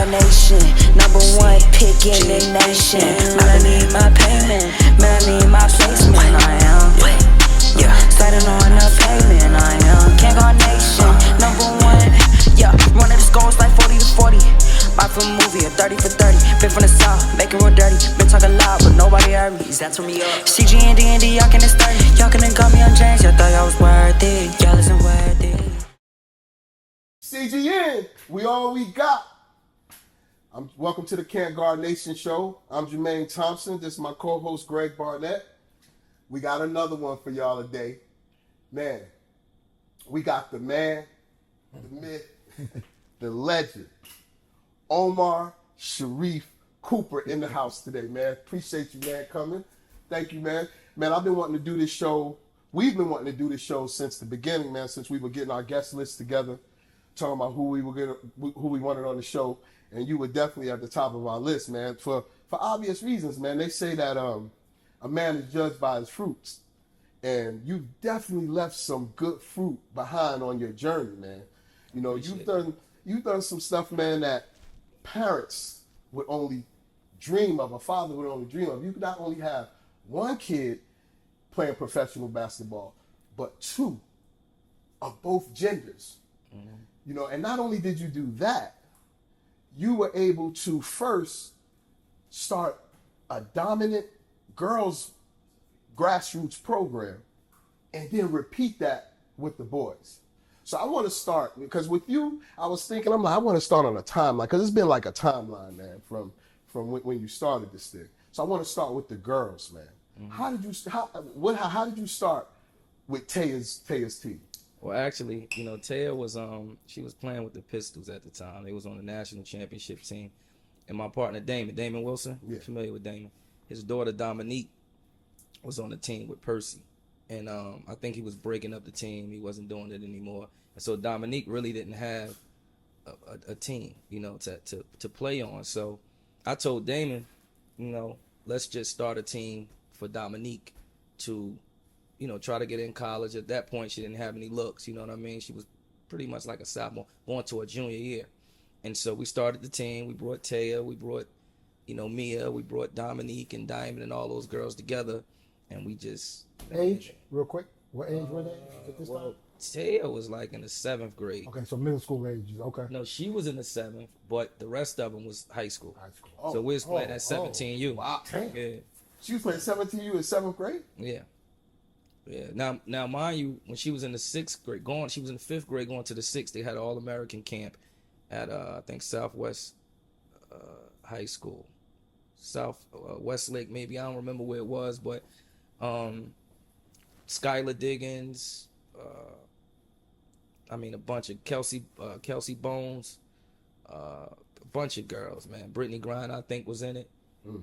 incarnation, #1 pick in the nation. Man, I need my payment, man, I need my placement. I am, yeah, starting on the payment. I am King Carnation, #1. Yeah, running the scores like 40 to 40. Buy for a movie, or 30 for 30. Been from the south, make it real dirty. Been talking loud, but nobody heard me. That turn me up. CG and D&D, y'all can start. Y'all couldn't call me on James. Y'all thought y'all was worth it. Y'all isn't worth it. CGN, we all we got. Welcome to the Can't Guard Nation show. I'm Jermaine Thompson. This is my co-host Greg Barnett. We got another one for y'all today. Man, we got the man, the myth, the legend, Omar Sharif Cooper in the house today, man. Appreciate you, man, coming. Thank you, man. Man, I've been wanting to do this show. We've been wanting to do this show since the beginning, man, since we were getting our guest list together, talking about who we wanted on the show, and you were definitely at the top of our list, man, for obvious reasons, man. They say that a man is judged by his fruits, and you've definitely left some good fruit behind on your journey, man. You know, you've done some stuff, man, that parents would only dream of, a father would only dream of. You could not only have one kid playing professional basketball, but two of both genders. Mm-hmm. You know, and not only did you do that, you were able to first start a dominant girls grassroots program and then repeat that with the boys. So I want to start, because with you, I was thinking, I want to start on a timeline, because it's been like a timeline, man, from when you started this thing. So I want to start with the girls, man. Mm-hmm. How did you start with Taya's team? Well, actually, you know, Taya was she was playing with the Pistols at the time. They was on the national championship team, and my partner Damon Wilson, familiar with Damon? His daughter Dominique was on the team with Percy. And I think he was breaking up the team. He wasn't doing it anymore. And so Dominique really didn't have a team, you know, to play on. So I told Damon, you know, let's just start a team for Dominique to, you know, try to get in college. At that point, she didn't have any looks, you know what I mean? She was pretty much like a sophomore going to her junior year. And so we started the team. We brought Taya, we brought, you know, Mia, we brought Dominique and Diamond and all those girls together. And we just... Age, real quick. What age were they at this time? Taya was like in the 7th grade. Okay, so middle school ages. Okay. No, she was in the 7th, but the rest of them was high school. Oh, so we was playing at 17U. Wow. Yeah. She was playing 17U in 7th grade? Yeah. Yeah. Now, mind you, when she was in the 6th grade, she was in the 5th grade going to the 6th, they had an All-American camp at, I think, Southwest High School. Westlake, maybe. I don't remember where it was, but... Skylar Diggins, a bunch of Kelsey Bones, a bunch of girls, man. Brittany Grind, I think, was in it.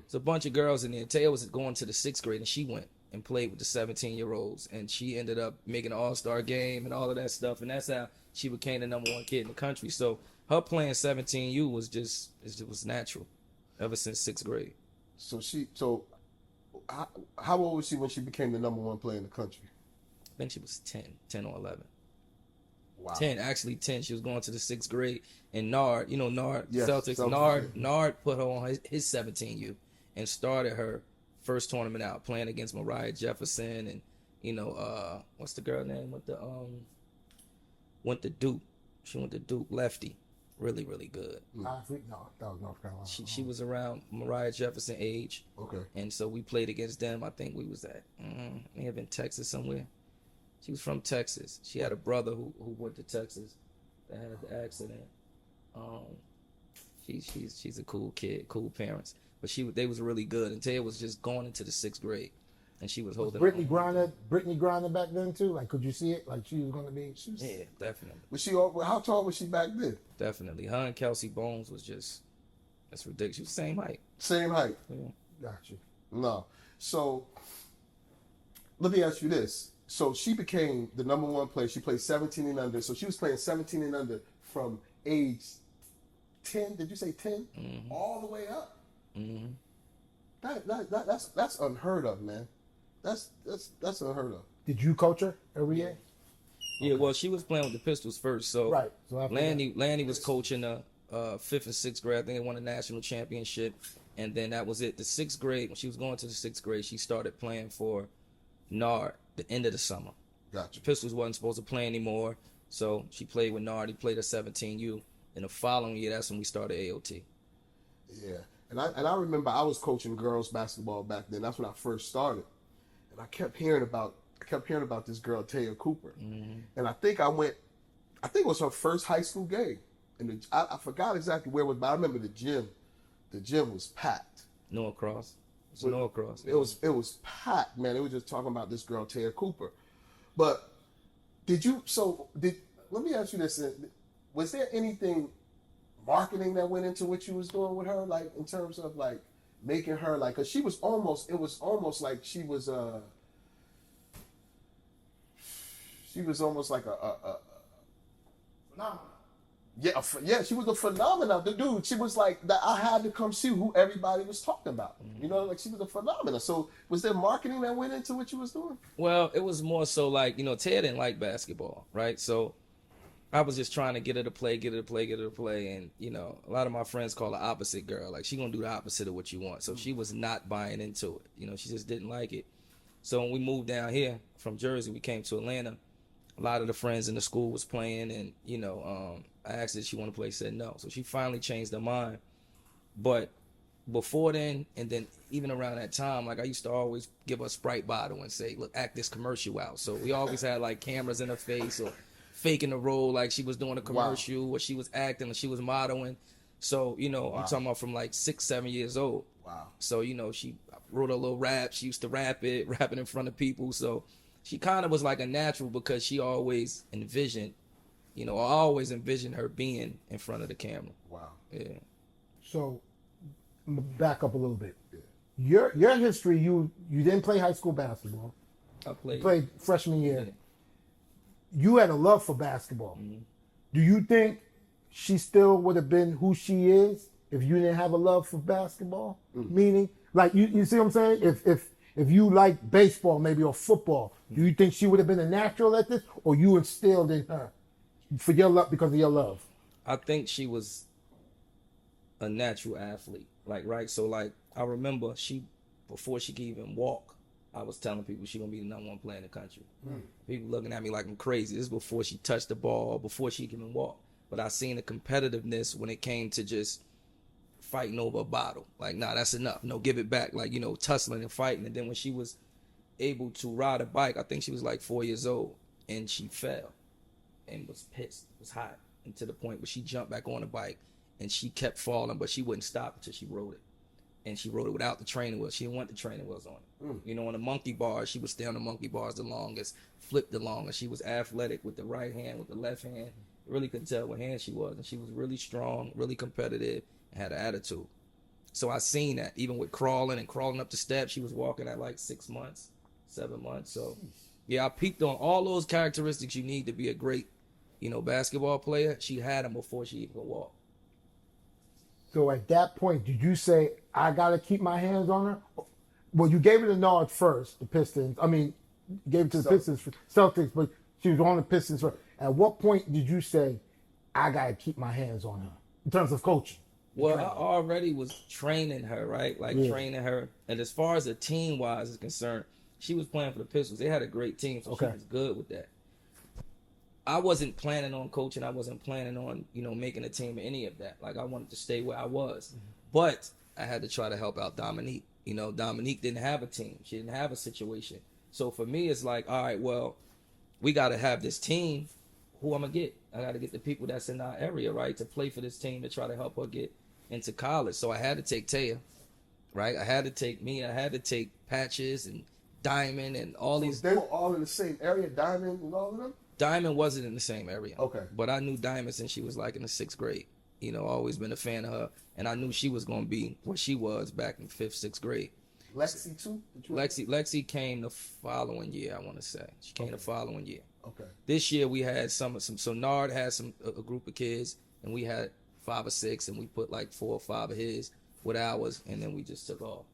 It's a bunch of girls in there. Taya was going to the 6th grade, and she went and played with the 17-year-olds, and she ended up making an all-star game and all of that stuff, and that's how she became the #1 kid in the country. So her playing 17U was natural ever since 6th grade. How old was she when she became the #1 player in the country? I think she was 10 or 11. Wow. 10. She was going to the 6th grade. And Nard, you know Nard, yes, Celtics. Nard put her on his 17U and started her first tournament out playing against Mariah Jefferson and, you know, what's the girl name? Went to Duke. She went to Duke, lefty. Really, really good. No, that was North Carolina. She was around Mariah Jefferson age. Okay. And so we played against them. I think we was at, may have been Texas somewhere. She was from Texas. She had a brother who went to Texas that had the accident. She's a cool kid, cool parents. But they was really good. And Taya was just going into the 6th grade. And she was holding Brittany Griner back then too? Like, could you see it? Like, she was going to be... Yeah, definitely. How tall was she back then? Definitely. Her and Kelsey Bones was just... That's ridiculous. She was the same height. Same height? Yeah. Got you. No. So, let me ask you this. So, she became the #1 player. She played 17 and under. So, she was playing 17 and under from age 10. Did you say 10? Mm-hmm. All the way up? Mm-hmm. That's unheard of, man. That's unheard of. Did you coach her every year? Yeah, well, she was playing with the Pistols first, so right. So Lanny was coaching her 5th and 6th grade. I think they won a national championship. And then that was it. The 6th grade, when she was going to the 6th grade, she started playing for Nard the end of the summer. Gotcha. Pistols wasn't supposed to play anymore, so she played with Nard. He played at 17U. And the following year, that's when we started AOT. Yeah. And I remember I was coaching girls basketball back then. That's when I first started. And I kept hearing about this girl, Taya Cooper. Mm-hmm. And I think it was her first high school game. And I forgot exactly where it was, but I remember the gym. The gym was packed. Norcross. It's Norcross. It was packed, man. They were just talking about this girl, Taya Cooper. But let me ask you this. Was there anything marketing that went into what you was doing with her, like in terms of like making her like, cause it was almost like she was almost like a phenomenon. Yeah, she was a phenomenon. The dude, she was like that. I had to come see who everybody was talking about. Mm-hmm. You know, like she was a phenomenon. So was there marketing that went into what you was doing? Well, it was more so like, Ted didn't like basketball, right? So I was just trying to get her to play. And, a lot of my friends call her opposite girl. Like, she going to do the opposite of what you want. So she was not buying into it. She just didn't like it. So when we moved down here from Jersey, we came to Atlanta. A lot of the friends in the school was playing, and, I asked her if she wanted to play, said no. So she finally changed her mind. But before then, and then even around that time, like I used to always give her a Sprite bottle and say, look, act this commercial out. So we always had like cameras in her face or faking the role like she was doing a commercial or she was acting or she was modeling. So, I'm talking about from like 6, 7 years old. Wow. So, she wrote a little rap. She used to rapping in front of people. So she kind of was like a natural because she always envisioned, I always envisioned her being in front of the camera. Wow. Yeah. So, back up a little bit. Yeah. Your history, you didn't play high school basketball. I played. You played freshman year. Yeah. You had a love for basketball. Mm-hmm. Do you think she still would have been who she is if you didn't have a love for basketball? Mm. Meaning, like you see what I'm saying? If you like baseball maybe or football, do you think she would have been a natural at this, or you instilled in her for your love because of your love? I think she was a natural athlete. So I remember before she could even walk, I was telling people she gonna be the number 1 player in the country. People looking at me like I'm crazy. This is before she touched the ball, before she can even walk. But I seen the competitiveness when it came to just fighting over a bottle. Like, nah, that's enough. No, give it back. Like, tussling and fighting. And then when she was able to ride a bike, I think she was like 4 years old, and she fell and was pissed, was hot, and to the point where she jumped back on the bike and she kept falling, but she wouldn't stop until she rode it. And she rode it without the training wheels. She didn't want the training wheels on it. On the monkey bars, she would stay on the monkey bars the longest, flip the longest. She was athletic with the right hand, with the left hand. Really couldn't tell what hand she was. And she was really strong, really competitive, and had an attitude. So I seen that, even with crawling up the steps. She was walking at like 6 months, 7 months. So, yeah, I peaked on all those characteristics you need to be a great, basketball player. She had them before she even could walk. So at that point, did you say, I got to keep my hands on her? Well, you gave it to Nard first, the Pistons. I mean, you gave it to the Pistons, Celtics, but she was on the Pistons first. At what point did you say, I got to keep my hands on her in terms of coaching? Well, I already was training her, right? Training her. And as far as the team-wise is concerned, she was playing for the Pistols. They had a great team, so she was good with that. I wasn't planning on coaching. I wasn't planning on, making a team or any of that. Like, I wanted to stay where I was. Mm-hmm. But I had to try to help out Dominique. Dominique didn't have a team. She didn't have a situation. So for me, it's like, all right, well, we got to have this team. Who I'm going to get? I got to get the people that's in our area, right, to play for this team to try to help her get into college. So I had to take Taya, right? I had to take me. I had to take Patches and Diamond and all these. They were all in the same area, Diamond and all of them? Diamond wasn't in the same area. Okay. But I knew Diamond since she was like in the 6th grade. Always been a fan of her. And I knew she was going to be what she was back in 5th, 6th grade. Lexi too? Lexi came the following year, I want to say. She came the following year. Okay. This year we had so Nard had a group of kids, and we had 5 or 6, and we put like 4 or 5 of his with ours, and then we just took off.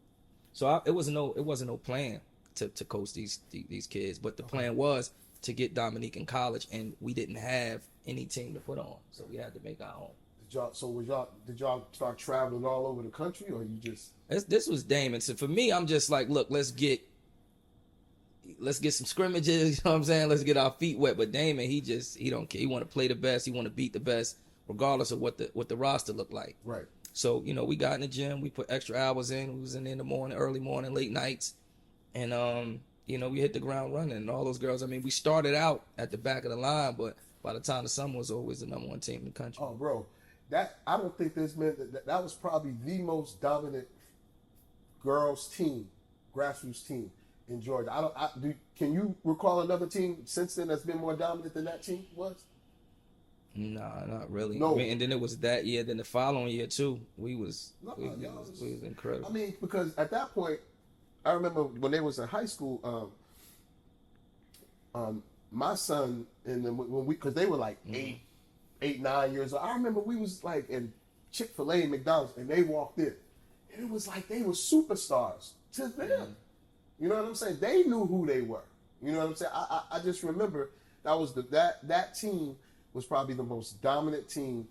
So it wasn't no plan to coach these kids, but the plan was to get Dominique in college, and we didn't have any team to put on, so we had to make our own. did y'all start traveling all over the country, or you just? This was Damon. So for me, I'm just like, look, let's get some scrimmages. You know what I'm saying? Let's get our feet wet. But Damon, he don't care. He want to play the best. He want to beat the best, regardless of what the roster looked like. Right. So we got in the gym. We put extra hours in. We was in the morning, early morning, late nights, and we hit the ground running. And all those girls. I mean, we started out at the back of the line, but by the time the summer was always the number one team in the country. Oh, bro, I don't think there's been that was probably the most dominant girls team, grassroots team in Georgia. Can you recall another team since then that's been more dominant than that team was? Nah, not really. No. I mean, and then it was that year. Then the following year too, we was incredible. I mean, because at that point, I remember when they was in high school. My son and then because they were like 8, 9 years old. I remember we was like in Chick-fil-A, McDonald's, and they walked in, and it was like they were superstars to them. You know what I'm saying? They knew who they were. You know what I'm saying? I just remember that was that team was probably the most dominant team,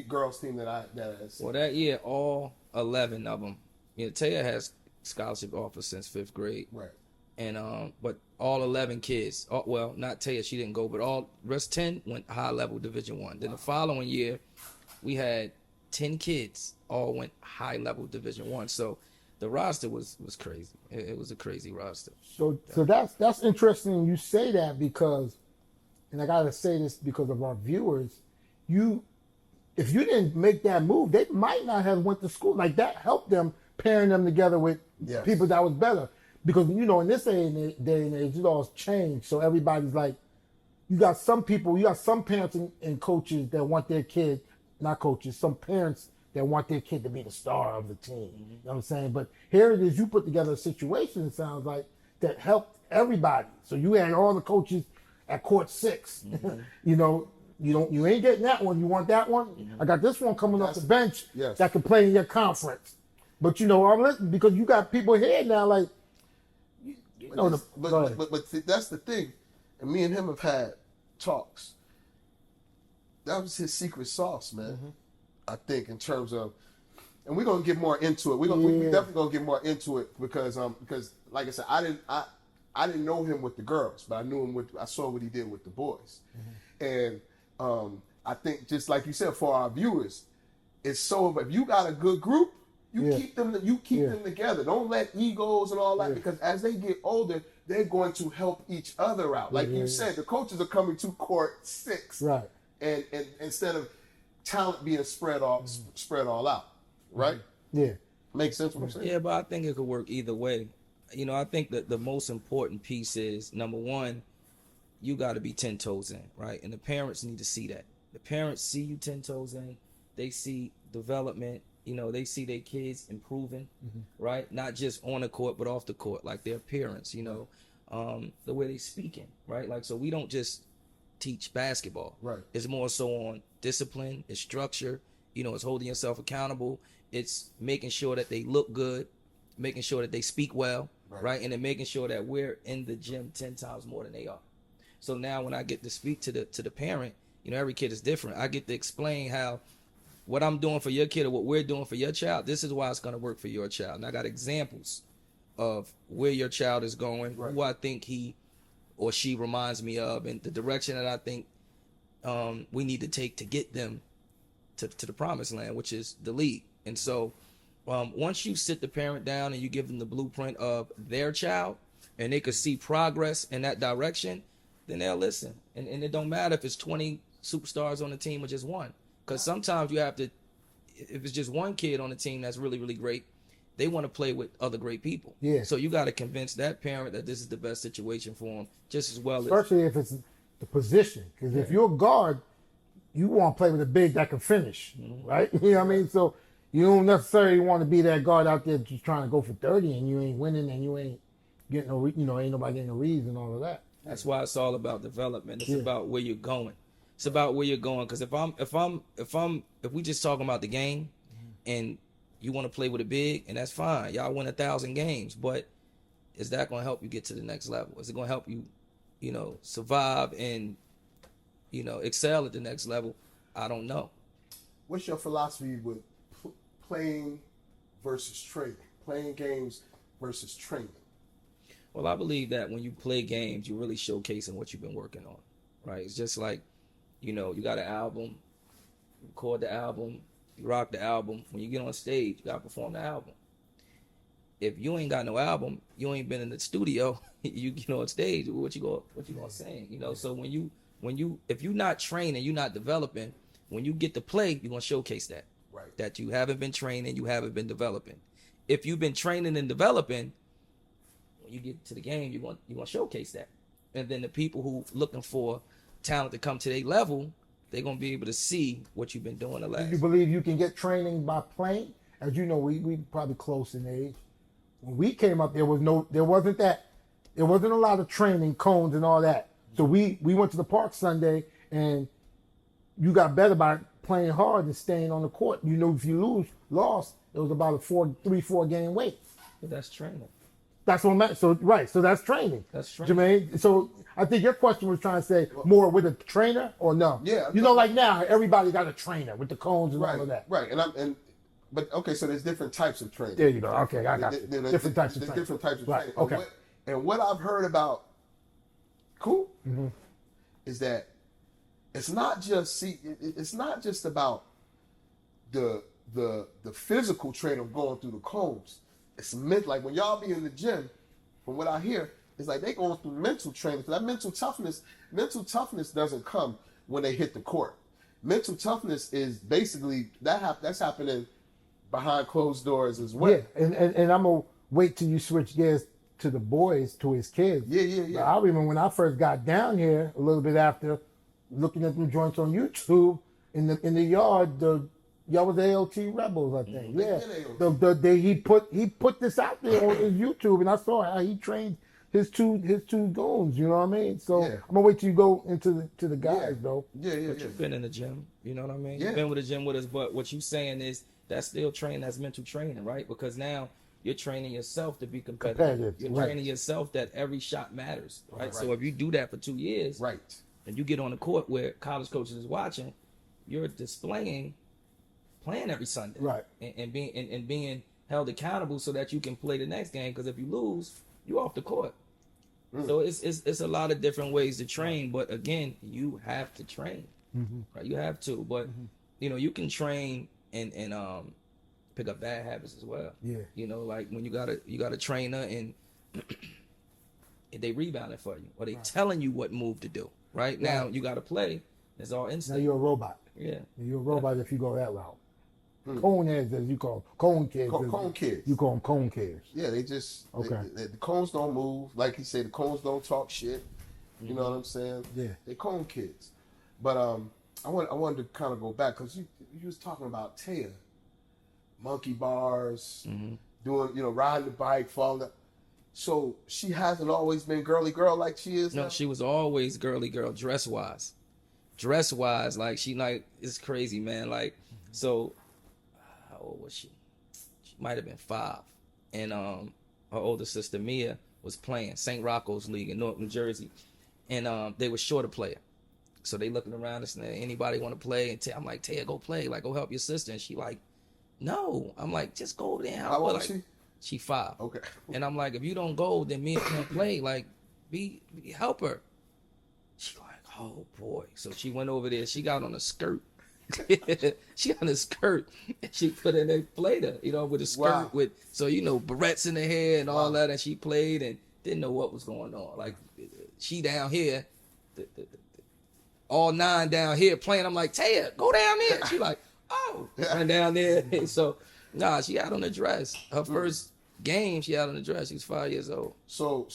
girls team that I had seen. Well, that year, all 11 of them. Taya has scholarship offers since 5th grade. Right. And but all 11 kids, well, not Taya, she didn't go, but all rest 10 went high level Division I. Then the following year, we had 10 kids all went high level Division I. So the roster was crazy. It was a crazy roster. So that's interesting you say that, because, and I gotta say this because of our viewers, if you didn't make that move, they might not have went to school. Like, that helped them, pairing them together with people that was better. Because, in this day and age, it all changed. So everybody's like, you got some parents and coaches that want their kid, not coaches, some parents that want their kid to be the star of the team. You know what I'm saying? But here it is, you put together a situation, it sounds like, that helped everybody. So you had all the coaches at court 6. You ain't getting that one. You want that one? I got this one coming off the bench that can play in your conference. But I'm listening, because you got people here now like, but that's the thing, and me and him have had talks. That was his secret sauce, man. I think, in terms of, and we're gonna get more into it. We definitely gonna get more into it because like I said, I didn't know him with the girls, but I knew him I saw what he did with the boys, and I think, just like you said, for our viewers, it's so, if you got a good group, keep them together. Don't let egos and all that, because as they get older, they're going to help each other out. Like you said, the coaches are coming to court 6, right? And instead of talent being spread all out, right? Yeah, makes sense what I'm saying. Yeah, but I think it could work either way. I think that the most important piece is, number one, you got to be 10 toes in, right? And the parents need to see that. The parents see you 10 toes in. They see development. They see their kids improving, right? Not just on the court, but off the court, like their appearance, the way they speaking, right? Like, so we don't just teach basketball. Right. It's more so on discipline, it's structure, it's holding yourself accountable. It's making sure that they look good, making sure that they speak well, right? And then making sure that we're in the gym 10 times more than they are. So now when I get to speak to the parent, every kid is different. I get to explain how what I'm doing for your kid or what we're doing for your child, this is why it's going to work for your child. And I got examples of where your child is going, who I think he or she reminds me of, and the direction that I think we need to take to get them to the promised land, which is the league. And so once you sit the parent down and you give them the blueprint of their child, and they could see progress in that direction, then they'll listen. And it don't matter if it's 20 superstars on the team or just one. Because sometimes you have to, if it's just one kid on the team that's really, really great, they want to play with other great people. Yeah. So you got to convince that parent that this is the best situation for them, just as well especially if it's the position. Because if you're a guard, you want to play with a big that can finish, right? You know what I mean? So you don't necessarily want to be that guard out there just trying to go for 30 and you ain't winning and you ain't getting ain't nobody getting no reads and all of that. That's why it's all about development. It's about where you're going. It's about where you're going. Because if we just talking about the game, and you want to play with a big, and that's fine. Y'all win 1,000 games, but is that going to help you get to the next level? Is it going to help you, survive and, excel at the next level? I don't know. what's your philosophy with playing versus training? Playing games versus training? Well, I believe that when you play games, you're really showcasing what you've been working on, right? It's just like, you got an album, you record the album, you rock the album. When you get on stage, you got to perform the album. If you ain't got no album, you ain't been in the studio, you get on stage, what you gonna sing? So if you're not training, you're not developing, when you get to play, you're gonna showcase that. Right. That you haven't been training, you haven't been developing. If you've been training and developing, when you get to the game, you're gonna showcase that. And then the people who looking for talent to come to their level, they're gonna be able to see what you've been doing the last. Do you believe you can get training by playing? As you know, we probably close in age. When we came up, there wasn't a lot of training, cones and all that. So we went to the park Sunday, and you got better by playing hard and staying on the court. If you lost, it was about a 3-4 game wait. But that's training. That's what I'm at. So that's training. That's training. Jermaine, so I think your question was trying to say more with a trainer or no? Yeah. Like now, everybody got a trainer with the cones and all of that. Right. But okay, so there's different types of training. There you go. Okay, I got you. Different types of training. Different types of right. training. Okay. And what I've heard about Coop is that it's not just about the physical training of going through the cones. It's like when y'all be in the gym, from what I hear, it's like they going through mental training. Because that mental toughness doesn't come when they hit the court. Mental toughness is basically that's happening behind closed doors as well. Yeah, and I'm gonna wait till you switch gears to the boys, to his kids. Yeah. But I remember when I first got down here, a little bit after, looking at them joints on YouTube in the yard. Y'all was ALT Rebels, I think. Yeah. He put this out there on his YouTube, and I saw how he trained his two goons. You know what I mean? So I'm gonna wait till you go into the guys though. Yeah. But you've been in the gym. You know what I mean? Yeah. You've been with the gym with us, but what you saying is that's still training. That's mental training, right? Because now you're training yourself to be competitive. You're training yourself that every shot matters, right? So if you do that for 2 years, right, and you get on the court where college coaches is watching, you're displaying playing every Sunday, right, and being held accountable so that you can play the next game. Because if you lose, you're off the court. So it's a lot of different ways to train, but again, you have to train, right? You have to, but you can train and pick up bad habits as well. Yeah, like when you got a trainer and they rebounding for you, or they telling you what move to do. Right now, you got to play. It's all instinct. Now you're a robot. Yeah, you're a robot if you go that route. Cone heads, as you call them. Cone kids. Cone kids. You call them cone kids. Yeah, they just okay. The cones don't move. Like he said, the cones don't talk shit. You know what I'm saying? Yeah. They cone kids. But I wanted to kind of go back because you was talking about Taya, monkey bars, doing riding the bike, falling. So she hasn't always been girly girl like she is. No, now? She was always girly girl dress wise. Like it's crazy, man. Like so. How old was she? She might have been 5. And her older sister Mia was playing St. Rocco's League in Newark, New Jersey. And they were short a player. So they looking around and saying, anybody want to play? And I'm like, Taya, go play. Like, go help your sister. And she like, no. I'm like, just go there. How old is she? She 5. Okay. And I'm like, if you don't go, then Mia can't play. Like, help her. She like, oh boy. So she went over there. She got on a skirt. She got a skirt and she put in a played her, with a skirt with barrettes in her hair and all that, and she played and didn't know what was going on. Like she down here, all 9 down here playing. I'm like, Taya, go down there. She like, oh, went down there. So she had on a dress. Her first game she had on a dress. She was 5 years old. So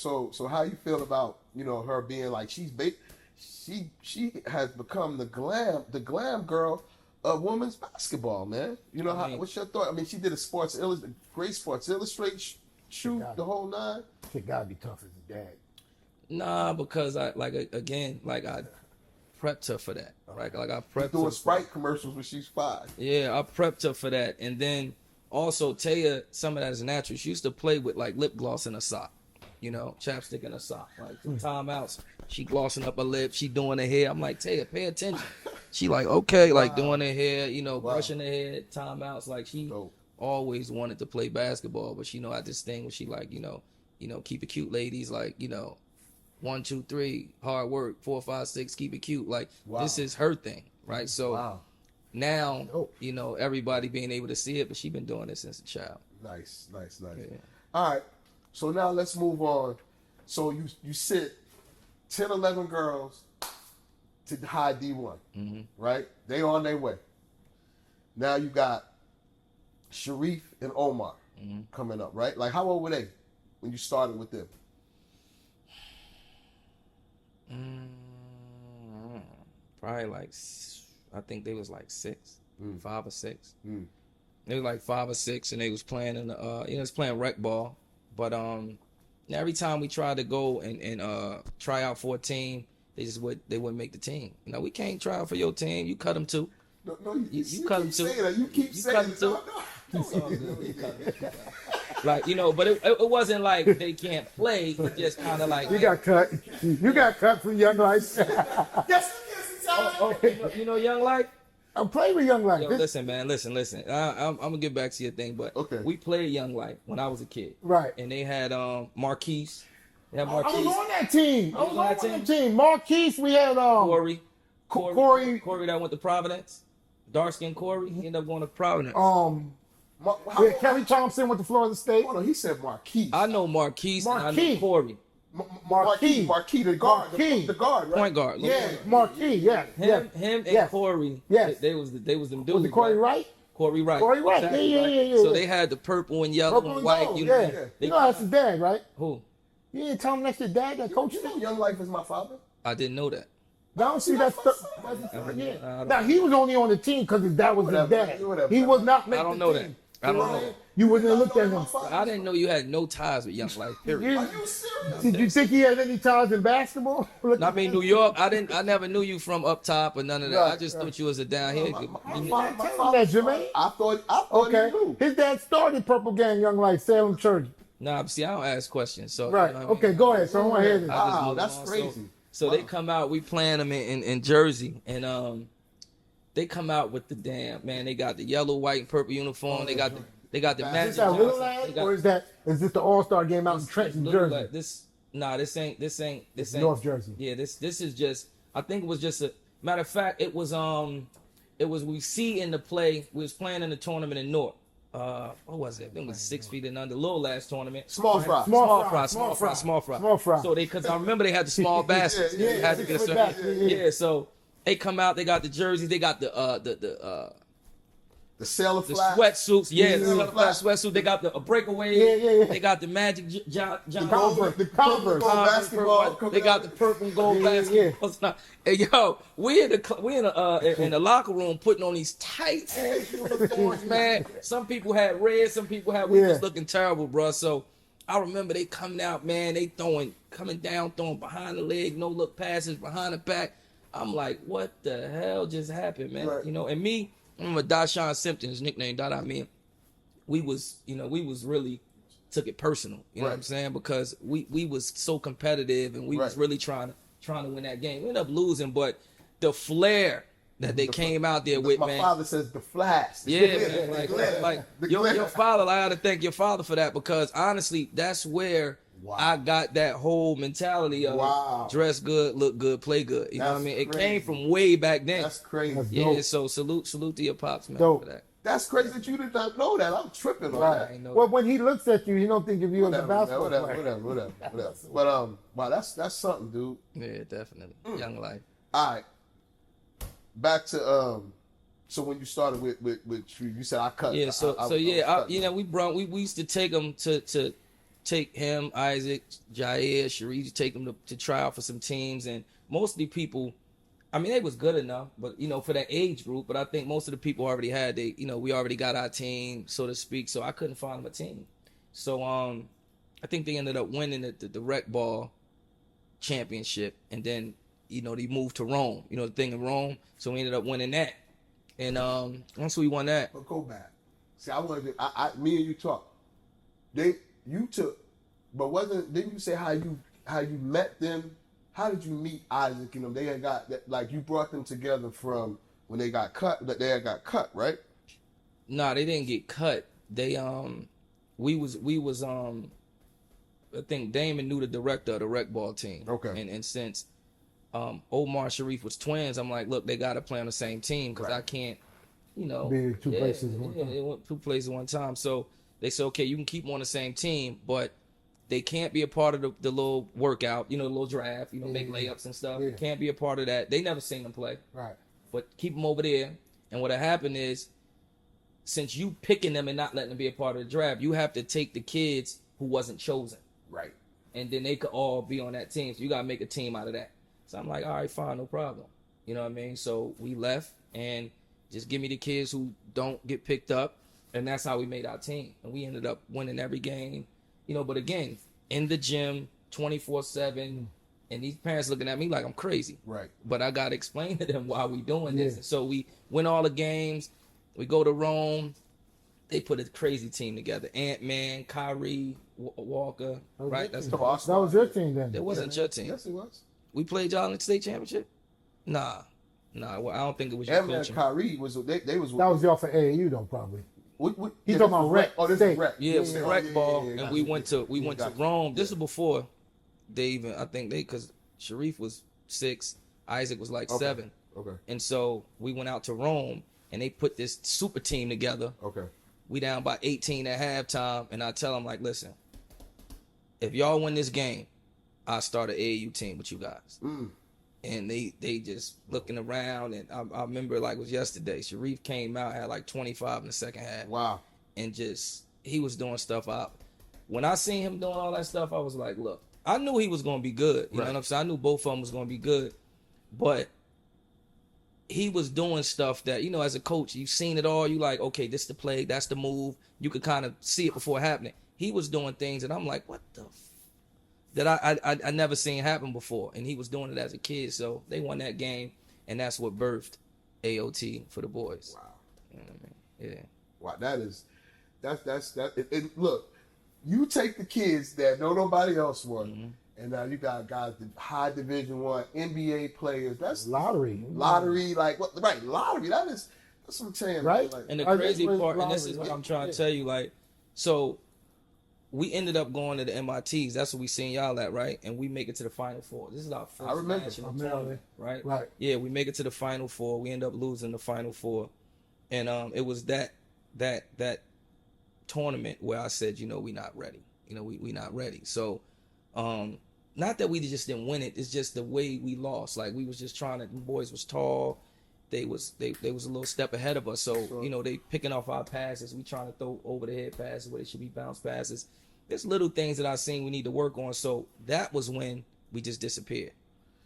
how you feel about her being like she's big? She has become the glam girl of women's basketball, man. What's your thought? I mean, she did a great Sports Illustrated shoot, the whole 9. She gotta be tough as a dad. Nah, because I prepped her for that. Right? Like I prepped her doing Sprite commercials when she's 5. Yeah, I prepped her for that, and then also Taya, some of that is natural. She used to play with like lip gloss in her sock. Chapstick in her sock. Like the timeouts, she glossing up her lips, she doing her hair. I'm like, Taya, pay attention. She like, okay, like Wow. doing her hair, you know, Wow. brushing her hair, timeouts. Like she Dope. always wanted to play basketball, but she know had this thing where she like, you know, keep it cute, ladies. Like, you know, 1, 2, 3, hard work. 4, 5, 6, keep it cute. Like Wow. this is her thing, right? So Wow. now, Dope. you know, everybody being able to see it, but she been doing this since a child. Nice. Yeah. All right. So now let's move on. So you sit 10, 11 girls to high D1, right? They on their way. Now you got Sharif and Omar coming up, right? Like, how old were they when you started with them? Probably like, I think they was like 6, 5 or 6. They was like 5 or 6, and they was playing in the, you know, it's playing rec ball. But every time we tried to go and try out for a team, they wouldn't make the team. You know, we can't try out for your team. You cut them too. No, You cut them too. You keep You saying cut them it. too. No. It's all good. You cut 'em. Like, you know, but it wasn't like they can't play. It just kind of like You got cut. You got cut from Young Life. Yes. you know, Young Life. I played with Young Life. Yo, listen, man, listen. I'm gonna get back to your thing, but Okay. we played Young Life when I was a kid, Right. and they had Marquise. They had I was Marquise, on that team. I was on on that that team. Marquise, we had Corey Corey. that went to Providence, dark skinned Corey. He ended up going to Providence. Yeah, Kelly Thompson went to Florida State. Hold on, he said Marquise. I know Marquise, and I know Marquise. Corey, Marquis, the guard, Marquis. the guard, right? point guard. Yeah. Marquis, yeah. him and Yes. Corey. Yes. They was them dudes. Was it Corey Wright? Corey Wright. Corey Wright. Exactly, Yeah. So Yeah. they had the purple and yellow Purple and and white. gold, You know, yeah. they- You know that's his dad, right? who? You didn't tell him that's your dad that coached You know him? Young Life is my father. I didn't know that. Now see that's I yeah. don't- Now he was only on the team because his dad was Whatever, his dad. whatever. He was not making I don't the know team. that. I don't know. You wouldn't have looked at him. I didn't know you had no ties with Young Life. Period. You- Are you serious? Did you think he had any ties in basketball? I mean, New York. I never knew you from up top or none of that. Right, I just thought you was a down here. My You- father- Tell him that, Jermaine. I thought Okay. he knew. His dad started Purple Gang Young Life, Salem Church. Nah, see, I don't ask questions. So Right. you know what I mean? Okay, go ahead. So I want to hear this. I just Wow, move that's on. crazy. So they come out. We playing them in Jersey, and they come out with the damn man. They got the yellow, white, and purple uniform. They got the Is Magic this that Little Johnson. Lad, They got- or is this the All Star game out in Trenton, Little Jersey? Lad. This ain't North Jersey. Yeah, this is just. I think it was just a matter of fact. It was we see in the play. We was playing in the tournament in North. What was it? It was 6 feet and under. Little last tournament. Small fry. Small fry. Small fry. Small fry. So because I remember they had the small baskets. Yeah, They had to get a 6 foot certain. back. Yeah. So they come out. They got the jerseys. They got the The sailor the flag. sweatsuits. Yeah, the Yeah. flat sweatsuit. They got the breakaway. Yeah. They got the Magic John. Converse. The Converse basketball. They got the purple and gold Yeah. basketball. Hey, yo, we in the locker room putting on these tight ass uniforms, man. Some people had red, some people had. We was looking terrible, bro. So I remember they coming out, man. They coming down, throwing behind the leg, no look passes behind the back. I'm like, what the hell just happened, man? Right. You know, and me, I remember Dashawn Simpson's nickname, Dada. I mean, we was really took it personal. You know what I'm saying? Because we was so competitive and we was really trying to win that game. We ended up losing, but the flair that they came out there with, My man. father says the flash. Yeah, man, like your father. I gotta thank your father for that because honestly, that's where I got that whole mentality of dress good, look good, play good. You know what I mean? It came from way back then. That's crazy. Yeah, so salute to your pops, man, Dope. for that. That's crazy that you did not know that. I'm tripping on Right. that. I know Well, that. when he looks at you, he don't think of you as a Whatever, basketball man, player. whatever. But wow, that's something, dude. Yeah, definitely. Young life. All right. Back to so when you started with you said I cut. Yeah, so I was you know, we used to take them to take him, Isaac, Jair, Sharif, take them to try out for some teams, and mostly people, I mean, they was good enough, but you know, for that age group. But I think most of the people already had we already got our team, so to speak. So I couldn't find them a team. So I think they ended up winning the rec ball championship, and then they moved to Rome. You know, the thing in Rome. So we ended up winning that, and once we won that, But go back. See, I wanted to. Me and you talk. You took, but didn't you say how you met them, how did you meet Isaac and them? They had got like you brought them together from when they got cut. That they had got cut, right? Nah, they didn't get cut. They we was I think Damon knew the director of the rec ball team. Okay. And since Omar Sharif was twins, I'm like, look, they got to play on the same team because I can't, you know, be two places at one time. They went 2 places at one time. So they said, okay, you can keep them on the same team, but they can't be a part of the little workout, you know, the little draft, you know, make layups and stuff. Yeah. Can't be a part of that. They never seen them play. Right. But keep them over there. And what happened is, since you picking them and not letting them be a part of the draft, you have to take the kids who wasn't chosen. Right. And then they could all be on that team. So you got to make a team out of that. So I'm like, all right, fine, no problem. You know what I mean? So we left and just give me the kids who don't get picked up. And that's how we made our team. And we ended up winning every game. You know, but again, in the gym, 24/7, and these parents looking at me like I'm crazy. Right. But I got to explain to them why we doing this. And so we win all the games. We go to Rome. They put a crazy team together. Ant-Man, Kyrie, Walker, right? That was your team then. It wasn't your team. Yes, it was. We played y'all in the state championship? Nah. Well, I don't think it was your Ant-Man and coaching. Kyrie was they was. That was y'all for AAU though, probably. He's yeah, talking about rec. Oh, this state. is rec. Yeah, it was rec ball, yeah, and we went to Rome. This was before they even. I think because Sharif was 6, Isaac was like 7. Okay. And so we went out to Rome, and they put this super team together. Okay. We down by 18 at halftime, and I tell them like, listen, if y'all win this game, I'll start an AAU team with you guys. And they just looking around, and I remember like it was yesterday. Sharif came out, had like 25 in the second half. Wow. And just, he was doing stuff out. When I seen him doing all that stuff, I was like, look, I knew he was going to be good. You know what I'm saying? I knew both of them was going to be good. But he was doing stuff that, you know, as a coach, you've seen it all. You like, okay, this the play, that's the move. You could kind of see it before happening. He was doing things, and I'm like, what the that I never seen happen before. And he was doing it as a kid. So they won that game, and that's what birthed AOT for the boys. Wow. You know what I mean? Yeah. Wow, that's look, you take the kids that no nobody else won, and now you got guys the high Division I NBA players. That's lottery, like what? Right, lottery. That's what I'm saying, right? Like, And the crazy part, and this is what I'm trying to tell you, like, so we ended up going to the MITs. That's what we seen y'all at, right? And we make it to the Final Four. This is our first national tournament, right? Right. Yeah, we make it to the Final Four. We end up losing the Final Four, and it was that tournament where I said, you know, we not ready. You know, we not ready. So, not that we just didn't win it. It's just the way we lost. Like we was just trying to. The boys was tall. They was a little step ahead of us. So you know, they picking off our passes. We trying to throw over the head passes where they should be bounce passes. There's little things that I seen we need to work on. So that was when we just disappeared,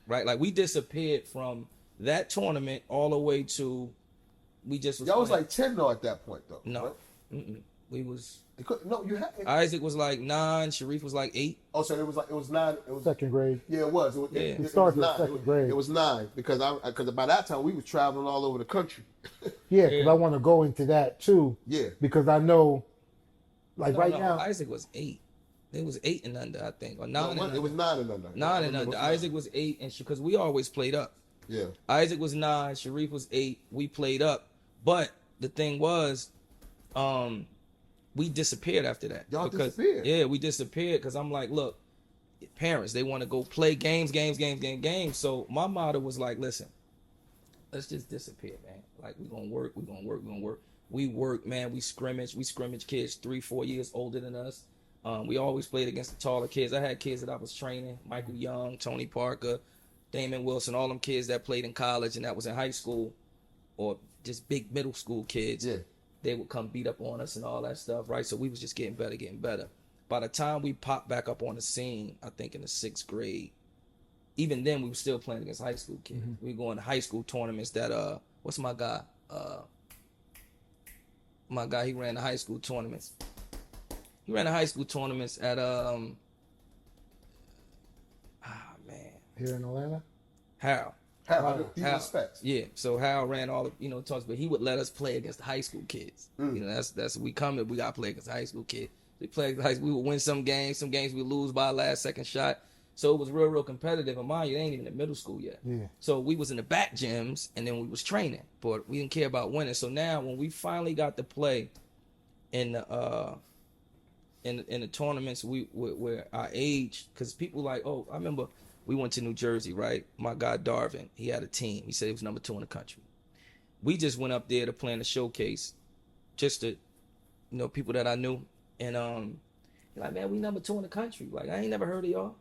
right? Like we disappeared from that tournament all the way to we just was. Y'all was like 10-0 at that point, though. No, right? We was. No, you had. Isaac was like 9. Sharif was like 8. Oh, so it was 9. It was second grade. Yeah, it was. It started was 9. second grade. It was 9 because by that time we was traveling all over the country. Yeah, because I want to go into that too. Yeah. Because I know, like now, Isaac was 8. It was 8 and under, I think, or 9 and under. It was 9 and under. 9 and under. Isaac was 8, and because we always played up. Yeah. Isaac was 9. Sharif was 8. We played up, but the thing was, we disappeared after that. Y'all disappeared? Yeah, we disappeared because I'm like, look, parents, they want to go play games. So my motto was like, listen, let's just disappear, man. Like, we're going to work. We work, man. We scrimmage kids 3-4 years older than us. We always played against the taller kids. I had kids that I was training, Michael Young, Tony Parker, Damon Wilson, all them kids that played in college and that was in high school or just big middle school kids. Yeah. They would come beat up on us and all that stuff, right? So we was just getting better. By the time we popped back up on the scene, I think in the 6th grade, even then we were still playing against high school kids. We were going to high school tournaments that, what's my guy? He ran the high school tournaments. He ran the high school tournaments at, man. Here in Atlanta? How? Yeah, so Hal ran all the talks, but he would let us play against the high school kids. You know, that's we come and we gotta play against the high school kids. We would win some games we lose by a last second shot. So it was real competitive. And mind you, they ain't even in middle school yet. Yeah. So we was in the back gyms, and then we was training, but we didn't care about winning. So now when we finally got to play in the tournaments, where our age, because people like, oh, I remember we went to New Jersey, right? My guy Darvin, he had a team. He said he was number 2 in the country. We just went up there to play in the showcase, just to, people that I knew, and like, man, we number 2 in the country. Like, I ain't never heard of y'all.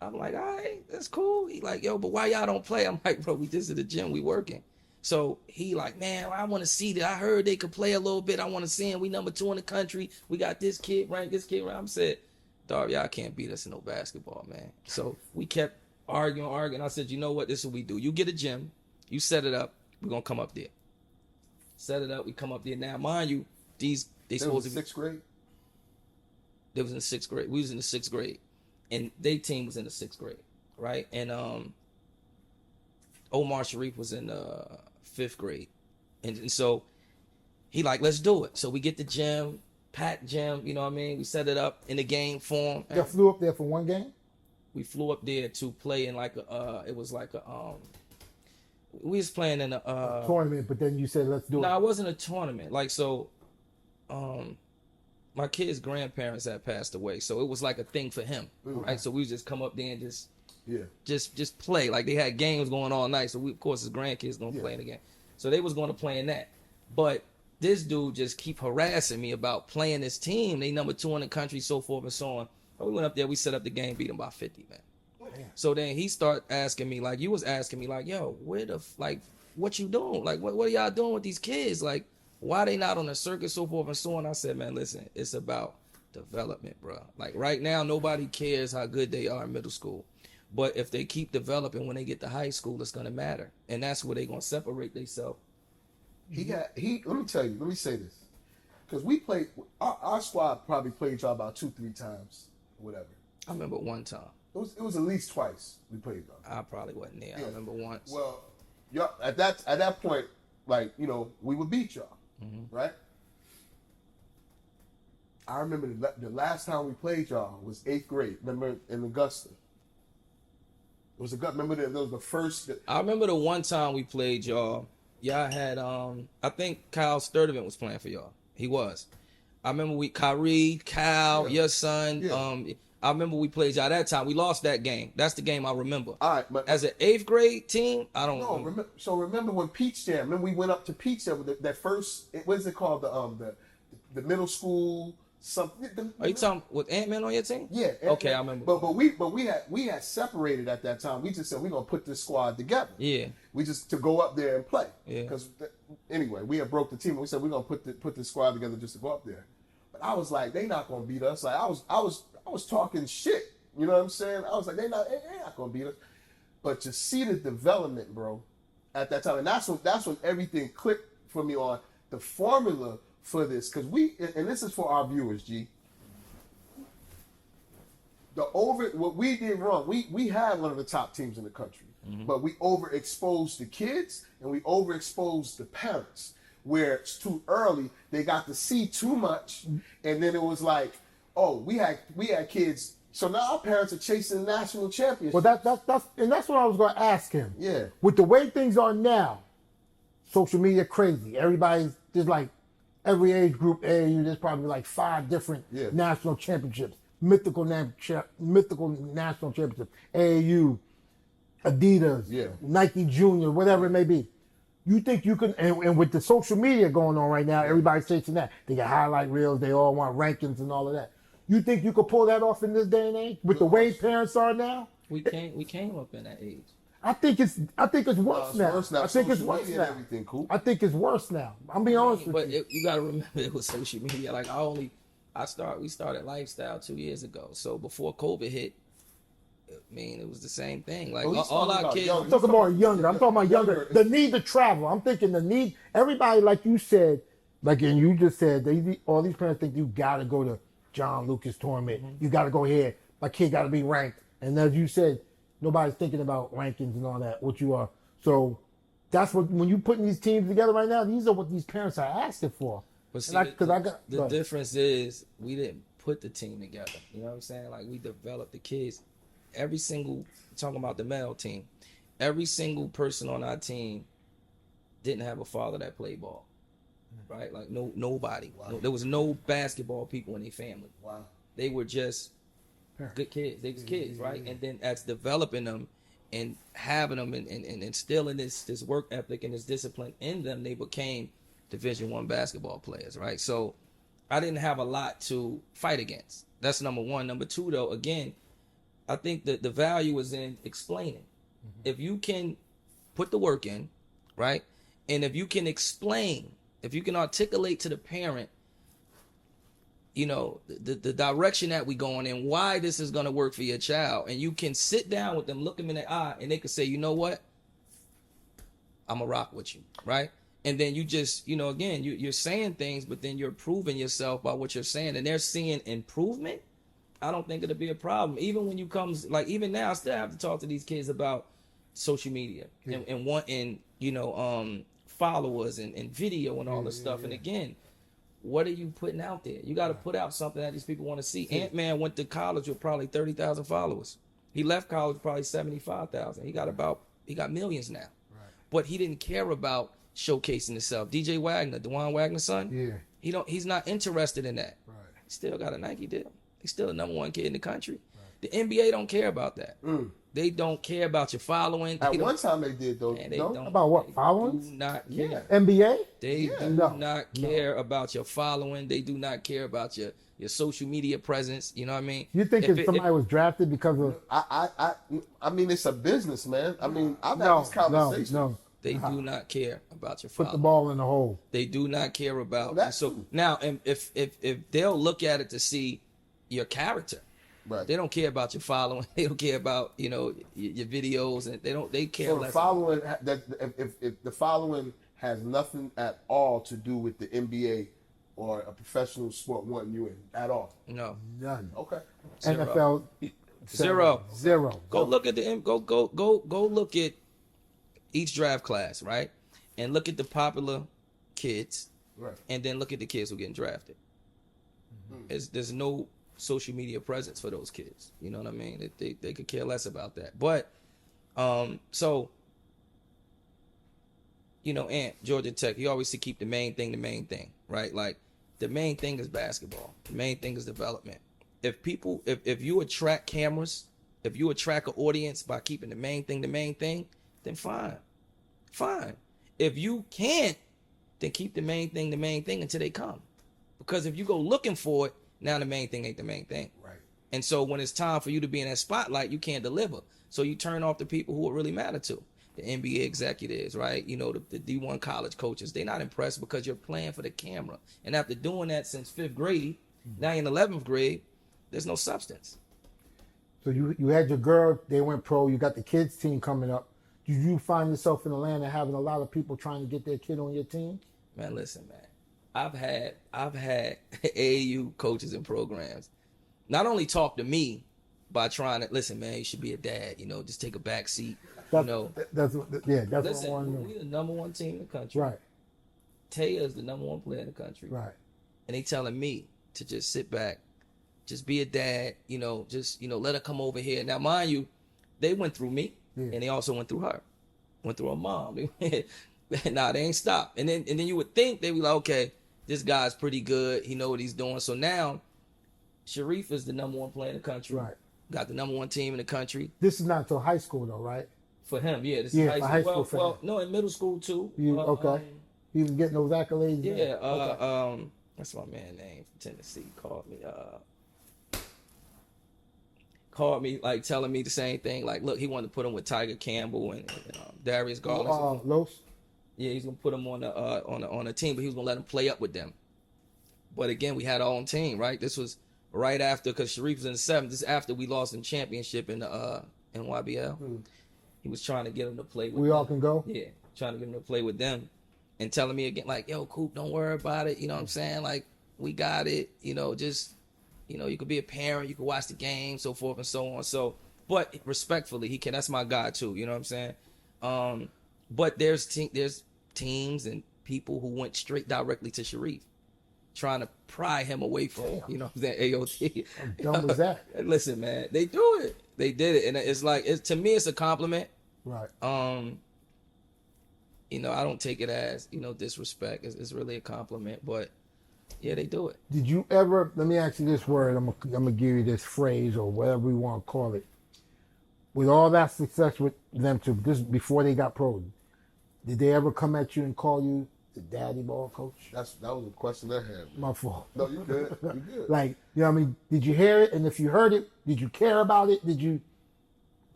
I'm like, all right, that's cool. He like, yo, but why y'all don't play? I'm like, bro, we just at the gym, we working. So he like, man, I want to see that. I heard they could play a little bit. I want to see him. We number 2 in the country. We got this kid ranked, this kid ranked. I said, dog, y'all can't beat us in no basketball, man. So we kept arguing. I said, you know what? This is what we do. You get a gym. You set it up. We're going to come up there. Set it up. We come up there. Now, mind you, they supposed to be 6th grade? They was in the 6th grade. We was in the 6th grade. And their team was in the 6th grade, right? And Omar Sharif was in 5th grade. And so he like, let's do it. So we get the gym, packed gym, you know what I mean? We set it up in the game form. You flew up there for one game? We flew up there to play in like we was playing in a tournament, but then you said, let's do it. No, it wasn't a tournament. Like, so, my kid's grandparents had passed away, so it was like a thing for him, right? So we would just come up there and just play. Like, they had games going all night, so we, of course, his grandkids gonna play in the game. So they was going to play in that. But this dude just keep harassing me about playing this team. They number 2 in the country, so forth and so on. But we went up there, we set up the game, beat them by 50, man. So then he start asking me, like, you was asking me, like, yo, what you doing? Like, what are y'all doing with these kids? Like, why they not on the circuit, so forth and so on? I said, man, listen, it's about development, bro. Like, right now, nobody cares how good they are in middle school. But if they keep developing when they get to high school, it's going to matter. And that's where they're going to separate themselves. Let me say this. Because we played, our squad probably played y'all about 2-3 times, whatever. I remember one time. It was at least twice we played y'all. I probably wasn't there. Yeah. I remember once. Well, y'all, at that point, like, we would beat y'all, right? I remember the last time we played y'all was 8th grade. Remember in Augusta. Remember there was the first. I remember the one time we played y'all. Y'all had I think Kyle Sturdivant was playing for y'all. He was. I remember Kyrie, Cal, your son. Yeah. I remember we played y'all that time. We lost that game. That's the game I remember. All right, but as an 8th grade team, I don't know. Remember when Peach Jam? Remember we went up to Peach Jam with that first. What is it called? The middle school something. Are you talking with Ant-Man on your team? Yeah. Okay, I remember. But we had separated at that time. We just said we're gonna put this squad together. Yeah. We just to go up there and play. Yeah. Because anyway, we had broke the team. We said we're gonna put this squad together just to go up there. But I was like, they not gonna beat us. Like I was talking shit. You know what I'm saying? I was like, they not gonna beat us. But to see the development, bro, at that time, and that's when everything clicked for me on the formula for this, because and this is for our viewers, G. What we did wrong, we had one of the top teams in the country, but we overexposed the kids and we overexposed the parents, where it's too early. They got to see too much, and then it was like, oh, we had kids. So now our parents are chasing national championships. Well, that's what I was going to ask him. Yeah. With the way things are now, social media crazy. Everybody's just like. Every age group, AAU, there's probably like 5 different national championships, mythical national championships, AAU, Adidas, Nike Junior, whatever it may be. You think you can, and with the social media going on right now, everybody's chasing that. They got highlight reels, they all want rankings and all of that. You think you could pull that off in this day and age with the way parents are now? We came up in that age. I think it's worse now. I think it's worse now. Everything, Coop. I think it's worse now. I'm being honest with you. But you gotta remember, it was social media. Like we started Lifestyle 2 years ago. So before COVID hit, I mean, it was the same thing. Like all our kids. I'm talking about younger. I'm talking about younger. The need to travel. I'm thinking the need. Everybody, like you said, and you just said, all these parents think you gotta go to John Lucas tournament. You gotta go here. My kid gotta be ranked. And as you said, nobody's thinking about rankings and all that, what you are. So that's what, when you putting these teams together right now, these are what these parents are asking for. But see, the difference is we didn't put the team together. You know what I'm saying? Like, we developed the kids talking about the male team, every single person on our team didn't have a father that played ball, right? Like nobody. Wow. No, there was no basketball people in their family. Wow. They were just good kids. They was kids, right? And then as developing them and having them and instilling this work ethic and this discipline in them, they became Division I basketball players, right? So I didn't have a lot to fight against. That's number one. Number two, though, again, I think that the value is in explaining. If you can put the work in, right? And if you can explain, if you can articulate to the parent, you know, the direction that we going and why this is going to work for your child, and you can sit down with them, look them in the eye, and they can say, you know what? I'm going to rock with you, right? And then you just, you know, again, you're saying things, but then you're proving yourself by what you're saying, and they're seeing improvement. I don't think it'll be a problem. Even when you comes, like even now, I still have to talk to these kids about social media and wanting, you know, followers and video and all this stuff. And again, what are you putting out there? You got to put out something that these people want to see. Ant-Man went to college with probably 30,000 followers. He left college probably 75,000. He got millions now. But he didn't care about showcasing himself. DJ Wagner, DeJuan Wagner's son, he's not interested in that. He still got a Nike deal. He's still the number one kid in the country. The NBA don't care about that. They don't care about your following. At one time they did, though. Man, they no? don't. About what, They following? do not care. NBA? They do not care about your following. They do not care about your social media presence. You know what I mean? You think if somebody was drafted because of... I mean, it's a business, man. I mean, I've had these conversations. No. They do not care about your Put following. the ball in the hole. They do not care about. Well, so now, and if they'll look at it to see your character, Right. they don't care about your following. They don't care about, you know, your videos, and they care So less. the following, if the following has nothing at all to do with the NBA or a professional sport wanting you in at all. No, None. Okay. Zero. NFL. Zero. Go look at go look at each draft class, right? And look at the popular kids, Right. and then look at the kids who are getting drafted. There's no social media presence for those kids. You know what I mean? They could care less about that. But so you know, Georgia Tech, he always to keep the main thing, right? Like the main thing is basketball. The main thing is development. If you attract cameras, if you attract an audience by keeping the main thing, then fine. If you can't, then keep the main thing until they come. Because if you go looking for it, now the main thing ain't the main thing. Right. And so when it's time for you to be in that spotlight, you can't deliver. So you turn off the people who it really matter to. The NBA executives, right? You know, the D1 college coaches, they're not impressed because you're playing for the camera. And after doing that since 5th grade, now you're in 11th grade, there's no substance. So you had your girl, they went pro, you got the kids team coming up. Did you find yourself in Atlanta having a lot of people trying to get their kid on your team? Man, listen, man. I've had AAU coaches and programs not only talk to me by trying to listen, man, you should be a dad, you know, just take a back seat. That's Listen, what I want to know. we're the number one team in the country. Right. Taya is the number one player in the country. Right. And they telling me to just sit back, just be a dad, you know, just, you know, let her come over here. Now, mind you, they went through me, and they also went through her. Went through her mom. Nah, they ain't stopped. And then you would think they be like, okay, this guy's pretty good. He know what he's doing. So now, Sharif is the number one player in the country. Right. Got the number one team in the country. This is not until high school, though, right? For him, yeah. This Yeah, is for high school well, for well, him. no, in middle school too. Okay. He was getting those accolades. Yeah. Okay. That's my man name from Tennessee. Called me like telling me the same thing. Like, look, he wanted to put him with Tiger Campbell and Darius Garland. Los. Yeah, he's gonna put him on a team, but he was gonna let him play up with them. But again, we had our own team, right? This was right after, because Sharif was in the 7th. This is after we lost in championship in the NYBL. He was trying to get him to play with We them. all can go? Yeah, trying to get him to play with them. And telling me again, like, yo, Coop, don't worry about it. You know what I'm saying? Like, we got it. You know, just, you know, you could be a parent. You could watch the game, so forth and so on. So, but respectfully, he can. That's my guy, too. You know what I'm saying? But there's teams and people who went directly to Sharif, trying to pry him away from, you know what I'm saying, AOT. How dumb was that? Listen, man, they do it. They did it, and it's like to me, it's a compliment. Right. You know, I don't take it as, you know, disrespect. It's really a compliment, but yeah, they do it. Did you ever? Let me ask you this word. I'm gonna give you this phrase or whatever you want to call it. With all that success with them to this before they got pro, did they ever come at you and call you the daddy ball coach? That was a question I had. My fault. No, you good. You good. Like, you know what I mean? Did you hear it? And if you heard it, did you care about it?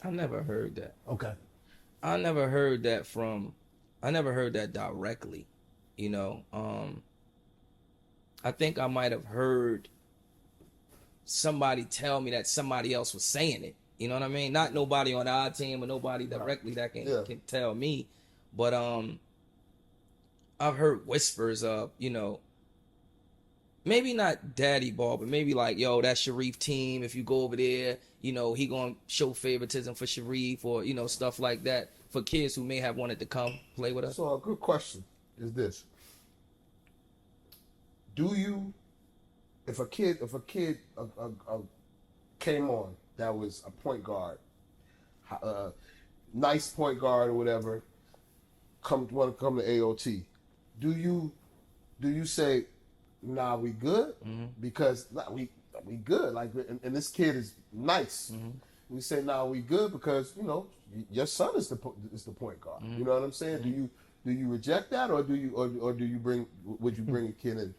I never heard that. Okay. I never heard that directly, you know. I think I might have heard somebody tell me that somebody else was saying it. You know what I mean? Not nobody on our team or nobody directly that can tell me. But I've heard whispers of, you know, maybe not daddy ball, but maybe like, yo, that Sharif team, if you go over there, you know, he gonna show favoritism for Sharif or, you know, stuff like that for kids who may have wanted to come play with us. So a good question is this. Do you, if a kid came on that was a point guard, nice point guard or whatever, want to come to AOT, do you say, nah, we good? Mm-hmm. Because nah, we good. Like, and this kid is nice. Mm-hmm. We say, nah, we good because, you know, your son is the point guard. Mm-hmm. You know what I'm saying? Mm-hmm. Do you reject that, or would you bring a kid in?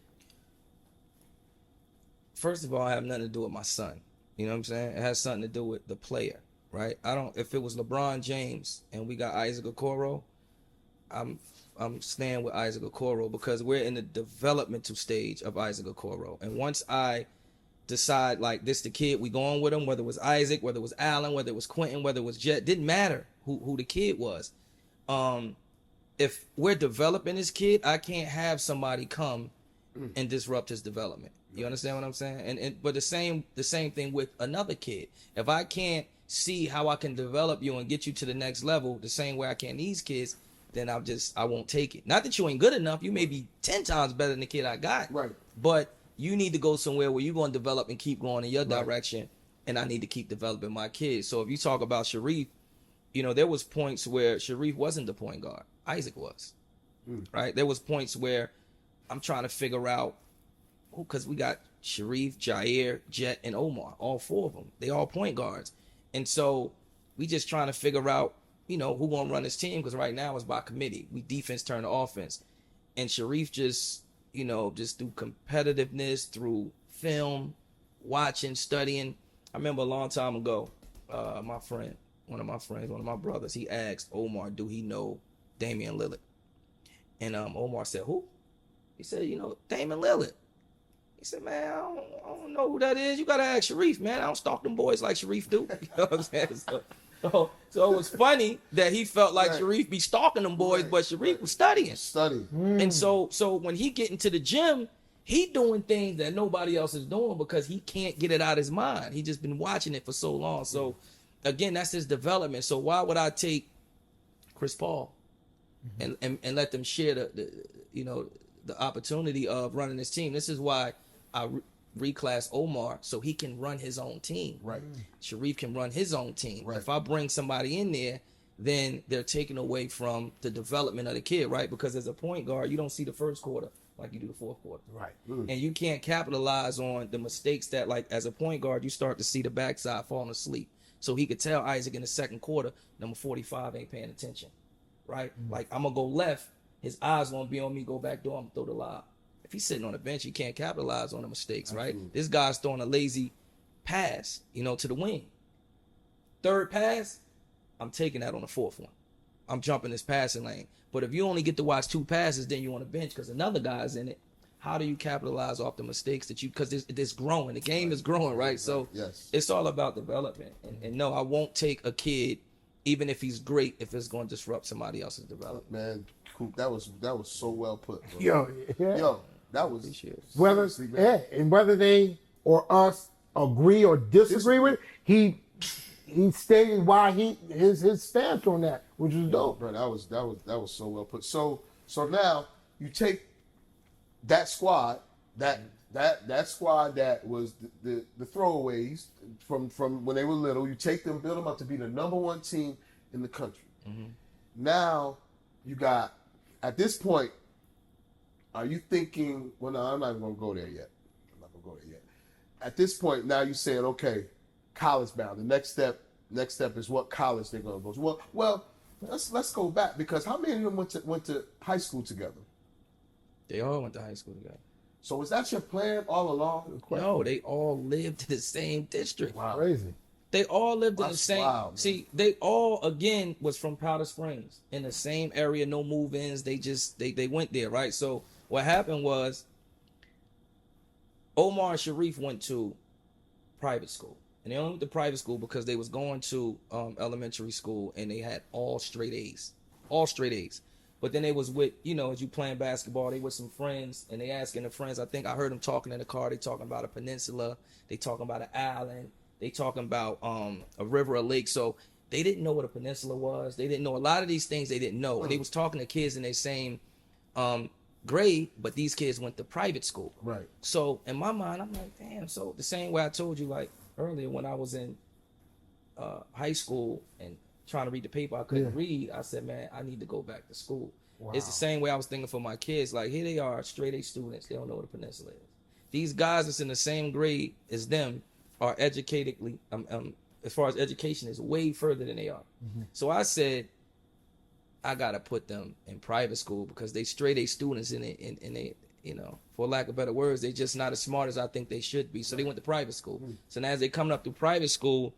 First of all, I have nothing to do with my son. You know what I'm saying? It has something to do with the player, right? If it was LeBron James and we got Isaac Okoro, I'm staying with Isaac Okoro because we're in the developmental stage of Isaac Okoro. And once I decide, like, this the kid, we going with him, whether it was Isaac, whether it was Allen, whether it was Quentin, whether it was Jet, didn't matter who the kid was. If we're developing this kid, I can't have somebody come and disrupt his development. You understand what I'm saying? But the same thing with another kid. If I can't see how I can develop you and get you to the next level the same way I can these kids, then I won't take it. Not that you ain't good enough. You may be 10 times better than the kid I got. Right. But you need to go somewhere where you're going to develop and keep going in your direction, and I need to keep developing my kids. So if you talk about Sharif, you know, there was points where Sharif wasn't the point guard. Isaac was. Right? There was points where I'm trying to figure out, because we got Sharif, Jair, Jet, and Omar, all four of them. They all point guards. And so we just trying to figure out, you know, who gonna run this team, because right now it's by committee. We defense turn to offense. And Sharif just, you know, just through competitiveness, through film, watching, studying. I remember a long time ago, one of my brothers, he asked Omar, do he know Damian Lillard? And Omar said, who? He said, you know, Damian Lillard. He said, man, I don't know who that is. You got to ask Sharif, man. I don't stalk them boys like Sharif do. You know what I'm saying? So it was funny that he felt like Sharif be stalking them boys, but Sharif was studying. And so when he get into the gym, he doing things that nobody else is doing because he can't get it out of his mind. He just been watching it for so long. So, again, that's his development. So why would I take Chris Paul and let them share the opportunity of running this team? This is why I reclass Omar, so he can run his own team. Right. Sharif can run his own team. Right. If I bring somebody in there, then they're taking away from the development of the kid, right? Because as a point guard, you don't see the first quarter like you do the fourth quarter. Right. And you can't capitalize on the mistakes that, like, as a point guard, you start to see the backside falling asleep. So he could tell Isaac in the second quarter, number 45 ain't paying attention, right? Like, I'm going to go left. His eyes won't be on me, go back door, I'm going to throw the lob. If he's sitting on the bench, he can't capitalize on the mistakes, right? This guy's throwing a lazy pass, to the wing. Third pass, I'm taking that on the fourth one. I'm jumping this passing lane. But if you only get to watch two passes, then you on the bench because another guy's in it. How do you capitalize off the mistakes that you, because it's growing. The game is growing, right? So it's all about development. And no, I won't take a kid, even if he's great, if it's going to disrupt somebody else's development. Man, Coop, that was so well put, bro. Yo, that was whether they or us agree or disagree with it, he stated why his stance on that, which was dope. Bro, that was so well put. So now you take that squad That squad that was the throwaways from when they were little. You take them, build them up to be the number one team in the country. Mm-hmm. Now you got, at this point, are you thinking? Well, no, I'm not even gonna go there yet. At this point, now you're saying, okay, college bound. The next step is what college they're gonna go to. Well, let's go back, because how many of them went to high school together? They all went to high school together. So was that your plan all along? No, they all lived in the same district. Wow. Crazy. They all lived in the same. Wild, see, they all again was from Powder Springs, in the same area, no move-ins. They went there, right? So what happened was, Omar and Sharif went to private school, and they only went to private school because they was going to elementary school, and they had all straight A's. But then they was with, as you playing basketball, they with some friends, and they asking the friends. I think I heard them talking in the car. They talking about a peninsula. They talking about an island. They talking about a river, a lake. So they didn't know what a peninsula was. They didn't know a lot of these things. They didn't know. And they was talking to kids in their same grade, but these kids went to private school. Right. So in my mind, I'm like, damn. So the same way I told you like earlier, when I was in high school and trying to read the paper, I couldn't read. I said, man, I need to go back to school. Wow. It's the same way I was thinking for my kids. Like, here they are, straight A students. They don't know what a peninsula is. These guys that's in the same grade as them are educatedly, as far as education, is way further than they are. Mm-hmm. So I said, I gotta put them in private school because they straight A students, and they, for lack of better words, they just not as smart as I think they should be. So they went to private school. Mm-hmm. So now as they coming up through private school,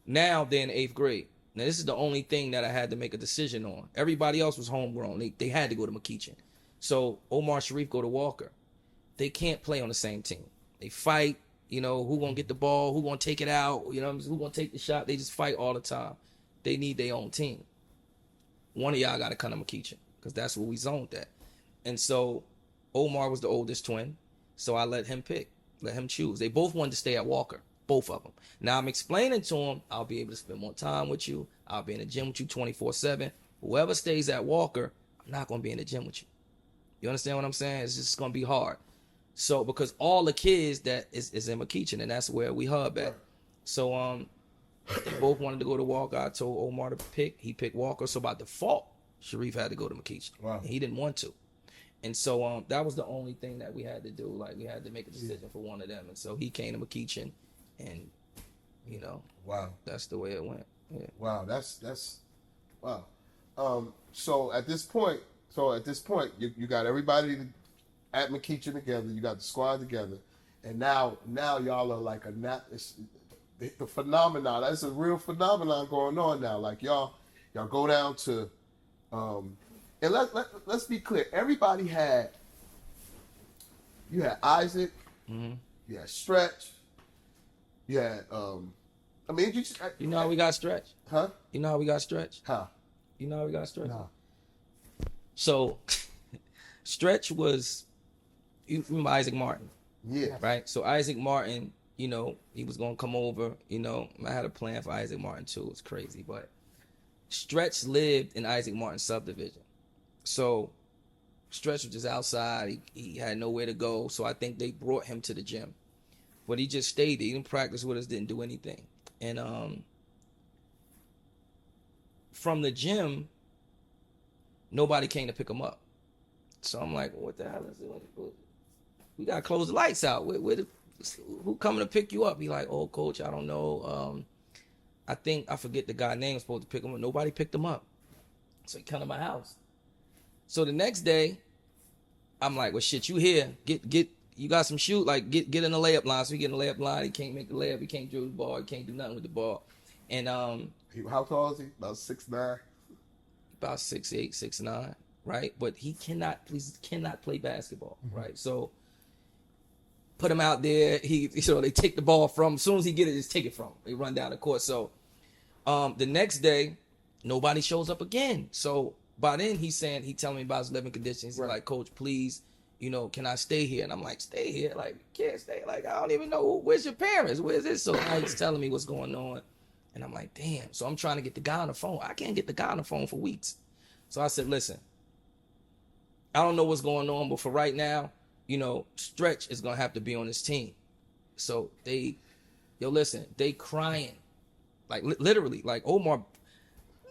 now they're in 8th grade. Now this is the only thing that I had to make a decision on. Everybody else was homegrown. They had to go to McKeachin. So Omar Sharif go to Walker. They can't play on the same team. They fight. Who gonna get the ball, who gonna take it out, who gonna take the shot. They just fight all the time. They need their own team. One of y'all gotta come to McKeachin, because that's where we zoned at. And so Omar was the oldest twin, so I let him choose. They both wanted to stay at Walker, both of them. Now I'm explaining to them, I'll be able to spend more time with you. I'll be in the gym with you 24/7. Whoever stays at Walker, I'm not gonna be in the gym with you. You understand what I'm saying? It's just gonna be hard. So, because all the kids that is in McKeachin, and that's where we hub at. So, they both wanted to go to Walker. I told Omar to pick. He picked Walker. So, by default, Sharif had to go to McKeachin. Wow. He didn't want to. And so, that was the only thing that we had to do. Like, we had to make a decision for one of them. And so, he came to McKeachin, and, wow, that's the way it went. Yeah. Wow, that's wow. So, at this point, you got everybody at McKeachin together, you got the squad together, and now y'all are like the phenomenon. That's a real phenomenon going on now. Like y'all go down to, and let's be clear. Everybody you had Isaac, mm-hmm. you had Stretch, you had you know how we got Stretch? Huh? You know how we got Stretch? Huh? You know how we got Stretch? No. So Stretch was. You remember Isaac Martin? Yeah. Right? So Isaac Martin, he was going to come over. I had a plan for Isaac Martin too. It was crazy. But Stretch lived in Isaac Martin's subdivision. So Stretch was just outside. He had nowhere to go. So I think they brought him to the gym. But he just stayed there. He didn't practice with us, didn't do anything. And from the gym, nobody came to pick him up. So I'm like, what the hell is it? We got to close the lights out. Who coming to pick you up? He like, oh, coach, I don't know. I forget the guy's name was supposed to pick him up. Nobody picked him up. So he come to my house. So the next day, I'm like, well, shit, you here. You got some shoot. Like, get in the layup line. So he get in the layup line. He can't make the layup. He can't dribble the ball. He can't do nothing with the ball. And how tall is he? About 6'9"? About 6'8", 6'9", right? But he cannot play basketball, mm-hmm. right? So put him out there. They take the ball from him. As soon as he get it, just take it from him. They run down the court. So the next day, nobody shows up again. So by then he telling me about his living conditions. He's like, coach, please, can I stay here? And I'm like, stay here? Like, can't stay. Like, I don't even know. Where's your parents? Where's this? So now he's telling me what's going on. And I'm like, damn. So I'm trying to get the guy on the phone. I can't get the guy on the phone for weeks. So I said, listen, I don't know what's going on, but for right now, Stretch is gonna have to be on this team. So they crying, like literally, like Omar.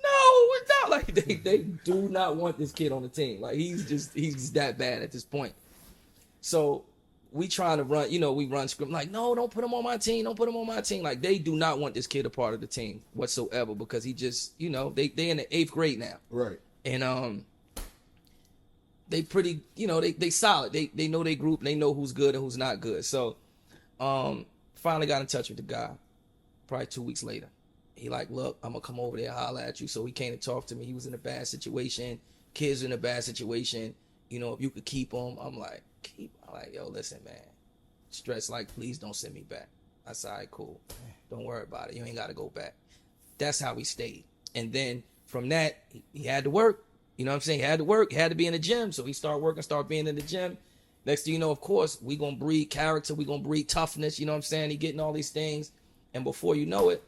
No, it's not like they do not want this kid on the team. Like he's that bad at this point. So we trying to run, we run script like, no, don't put him on my team. Don't put him on my team. Like they do not want this kid a part of the team whatsoever because he just, they in the 8th grade now. Right. And they pretty, they solid. They know their group. They know who's good and who's not good. So finally got in touch with the guy probably 2 weeks later. He like, look, I'm going to come over there and holler at you. So he came to talk to me. He was in a bad situation. Kids in a bad situation. If you could keep him. I'm like, yo, listen, man. Stretch like, please don't send me back. I said, all right, cool. Don't worry about it. You ain't got to go back. That's how we stayed. And then from that, he had to work. You know what I'm saying? He had to work. He had to be in the gym. So he started working, started being in the gym. Next thing you know, of course, we going to breed character. We going to breed toughness. You know what I'm saying? He getting all these things. And before you know it,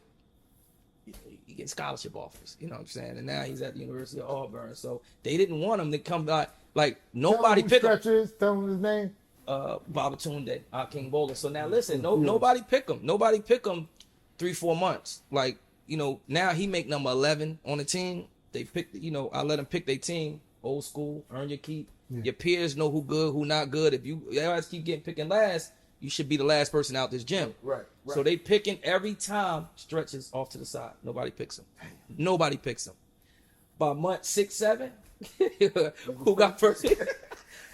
he getting scholarship offers. You know what I'm saying? And now he's at the University of Auburn. So they didn't want him to come back. Like, nobody picked him. Tell him his name. Babatunde, King Bowler. So now listen, nobody pick him. Nobody pick him 3-4 months. Like, now he make number 11 on the team. They pick, I let them pick their team. Old school, earn your keep. Yeah. Your peers know who good, who not good. If you guys keep getting picking last, you should be the last person out this gym. Right. So they picking every time. Stretches off to the side. Nobody picks him. Nobody picks him. By month 6, 7, who got first pick?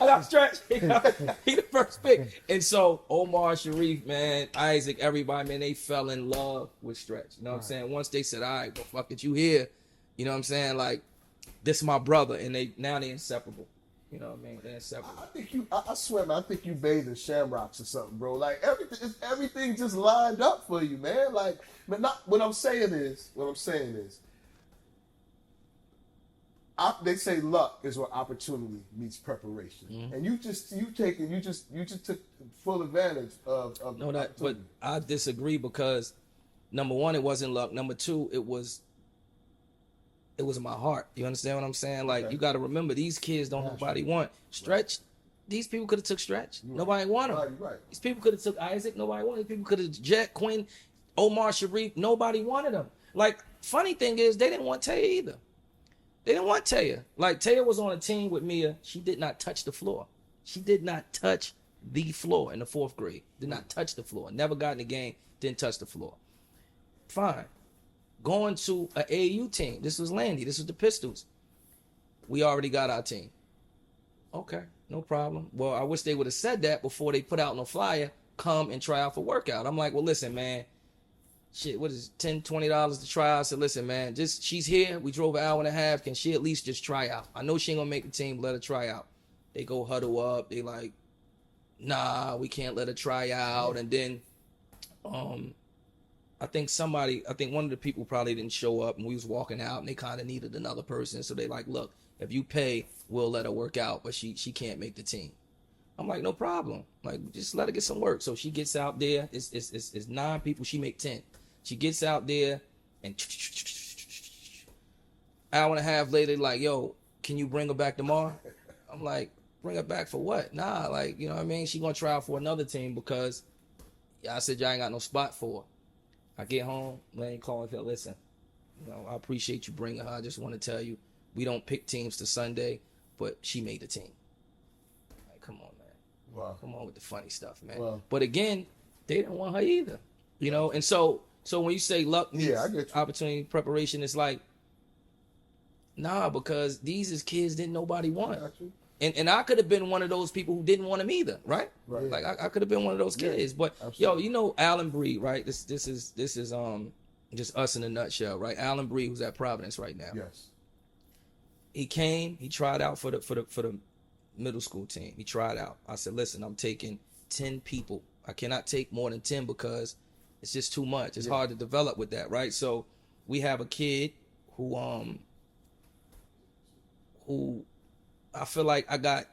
I got Stretch. He the first pick. And so Omar Sharif, man, Isaac, everybody, man, they fell in love with Stretch. You know what I'm saying? Once they said, all right, well, fuck it, you here. You know what I'm saying? Like, this is my brother. And they inseparable. You know what I mean? They're inseparable. I swear, man, I think you bathed in shamrocks or something, bro. Like, everything just lined up for you, man. Like, but not, what I'm saying is, they say luck is where opportunity meets preparation, and you just took full advantage of no, that. But I disagree because number one, it wasn't luck. Number two, it was in my heart. You understand what I'm saying? Like, okay. You got to remember, these kids don't nobody want Stretch. Right. These people could have took Stretch. Right. Nobody want him. Right. These people could have took Isaac. Nobody wanted. These people could have Jet, Quinn, Omar Sharif. Nobody wanted him. Like, funny thing is, they didn't want Taya either. They didn't want Taya. Like, Taya was on a team with Mia. She did not touch the floor. She did not touch the floor in the 4th grade. Did not touch the floor. Never got in the game. Didn't touch the floor. Fine. Going to an AAU team. This was Landy. This was the Pistols. We already got our team. Okay, no problem. Well, I wish they would have said that before they put out no flyer, come and try out for workout. I'm like, well, listen, man. Shit, what is it, $10, $20 to try out? I said, listen, man, she's here. We drove an hour and a half. Can she at least just try out? I know she ain't going to make the team. Let her try out. They go huddle up. They like, nah, we can't let her try out. And then I think one of the people probably didn't show up and we was walking out and they kind of needed another person. So they like, look, if you pay, we'll let her work out, but she can't make the team. I'm like, no problem. Like, just let her get some work. So she gets out there. It's 9 people. She make 10. She gets out there and hour and a half later, like, yo, can you bring her back tomorrow? I'm like, bring her back for what? Nah, like, you know what I mean? She gonna try out for another team because I said y'all ain't got no spot for her. I get home, Lane calling, listen, I appreciate you bringing her. I just want to tell you, we don't pick teams to Sunday, but she made the team. Like, come on, man. Wow. Come on with the funny stuff, man. Wow. But again, they didn't want her either. And so when you say luck meets opportunity, preparation, it's like, nah, because these is kids didn't nobody want. And I could have been one of those people who didn't want him either, right? Right. Like I could have been one of those kids. But absolutely. Alan Breed, right? This is just us in a nutshell, right? Alan Breed, who's at Providence right now. Yes. He came, he tried out for the middle school team. He tried out. I said, listen, I'm taking 10 people. I cannot take more than 10 because it's just too much. It's hard to develop with that, right? So we have a kid who I feel like I got.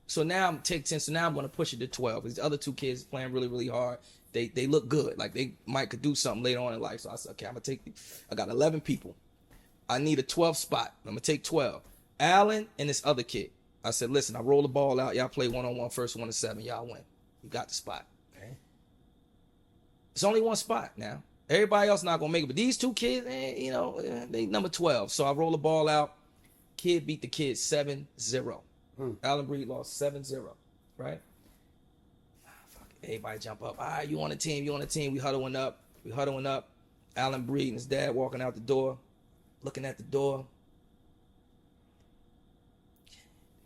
So now I'm taking 10. So now I'm going to push it to 12. These other 2 kids playing really, really hard. They look good. Like they might could do something later on in life. So I said, okay, I'm going to I got 11 people. I need a 12th spot. I'm going to take 12. Allen and this other kid. I said, listen, I roll the ball out. Y'all play one-on-one, first 1 to 7. Y'all win. You got the spot. Okay. It's only one spot now. Everybody else not going to make it. But these 2 kids, they number 12. So I roll the ball out. Kid beat the kid 7-0. Allen Breed lost 7-0. Right? Fuck it. Everybody jump up. All right, you on the team. We huddling up. Allen Breed and his dad walking out the door, looking at the door.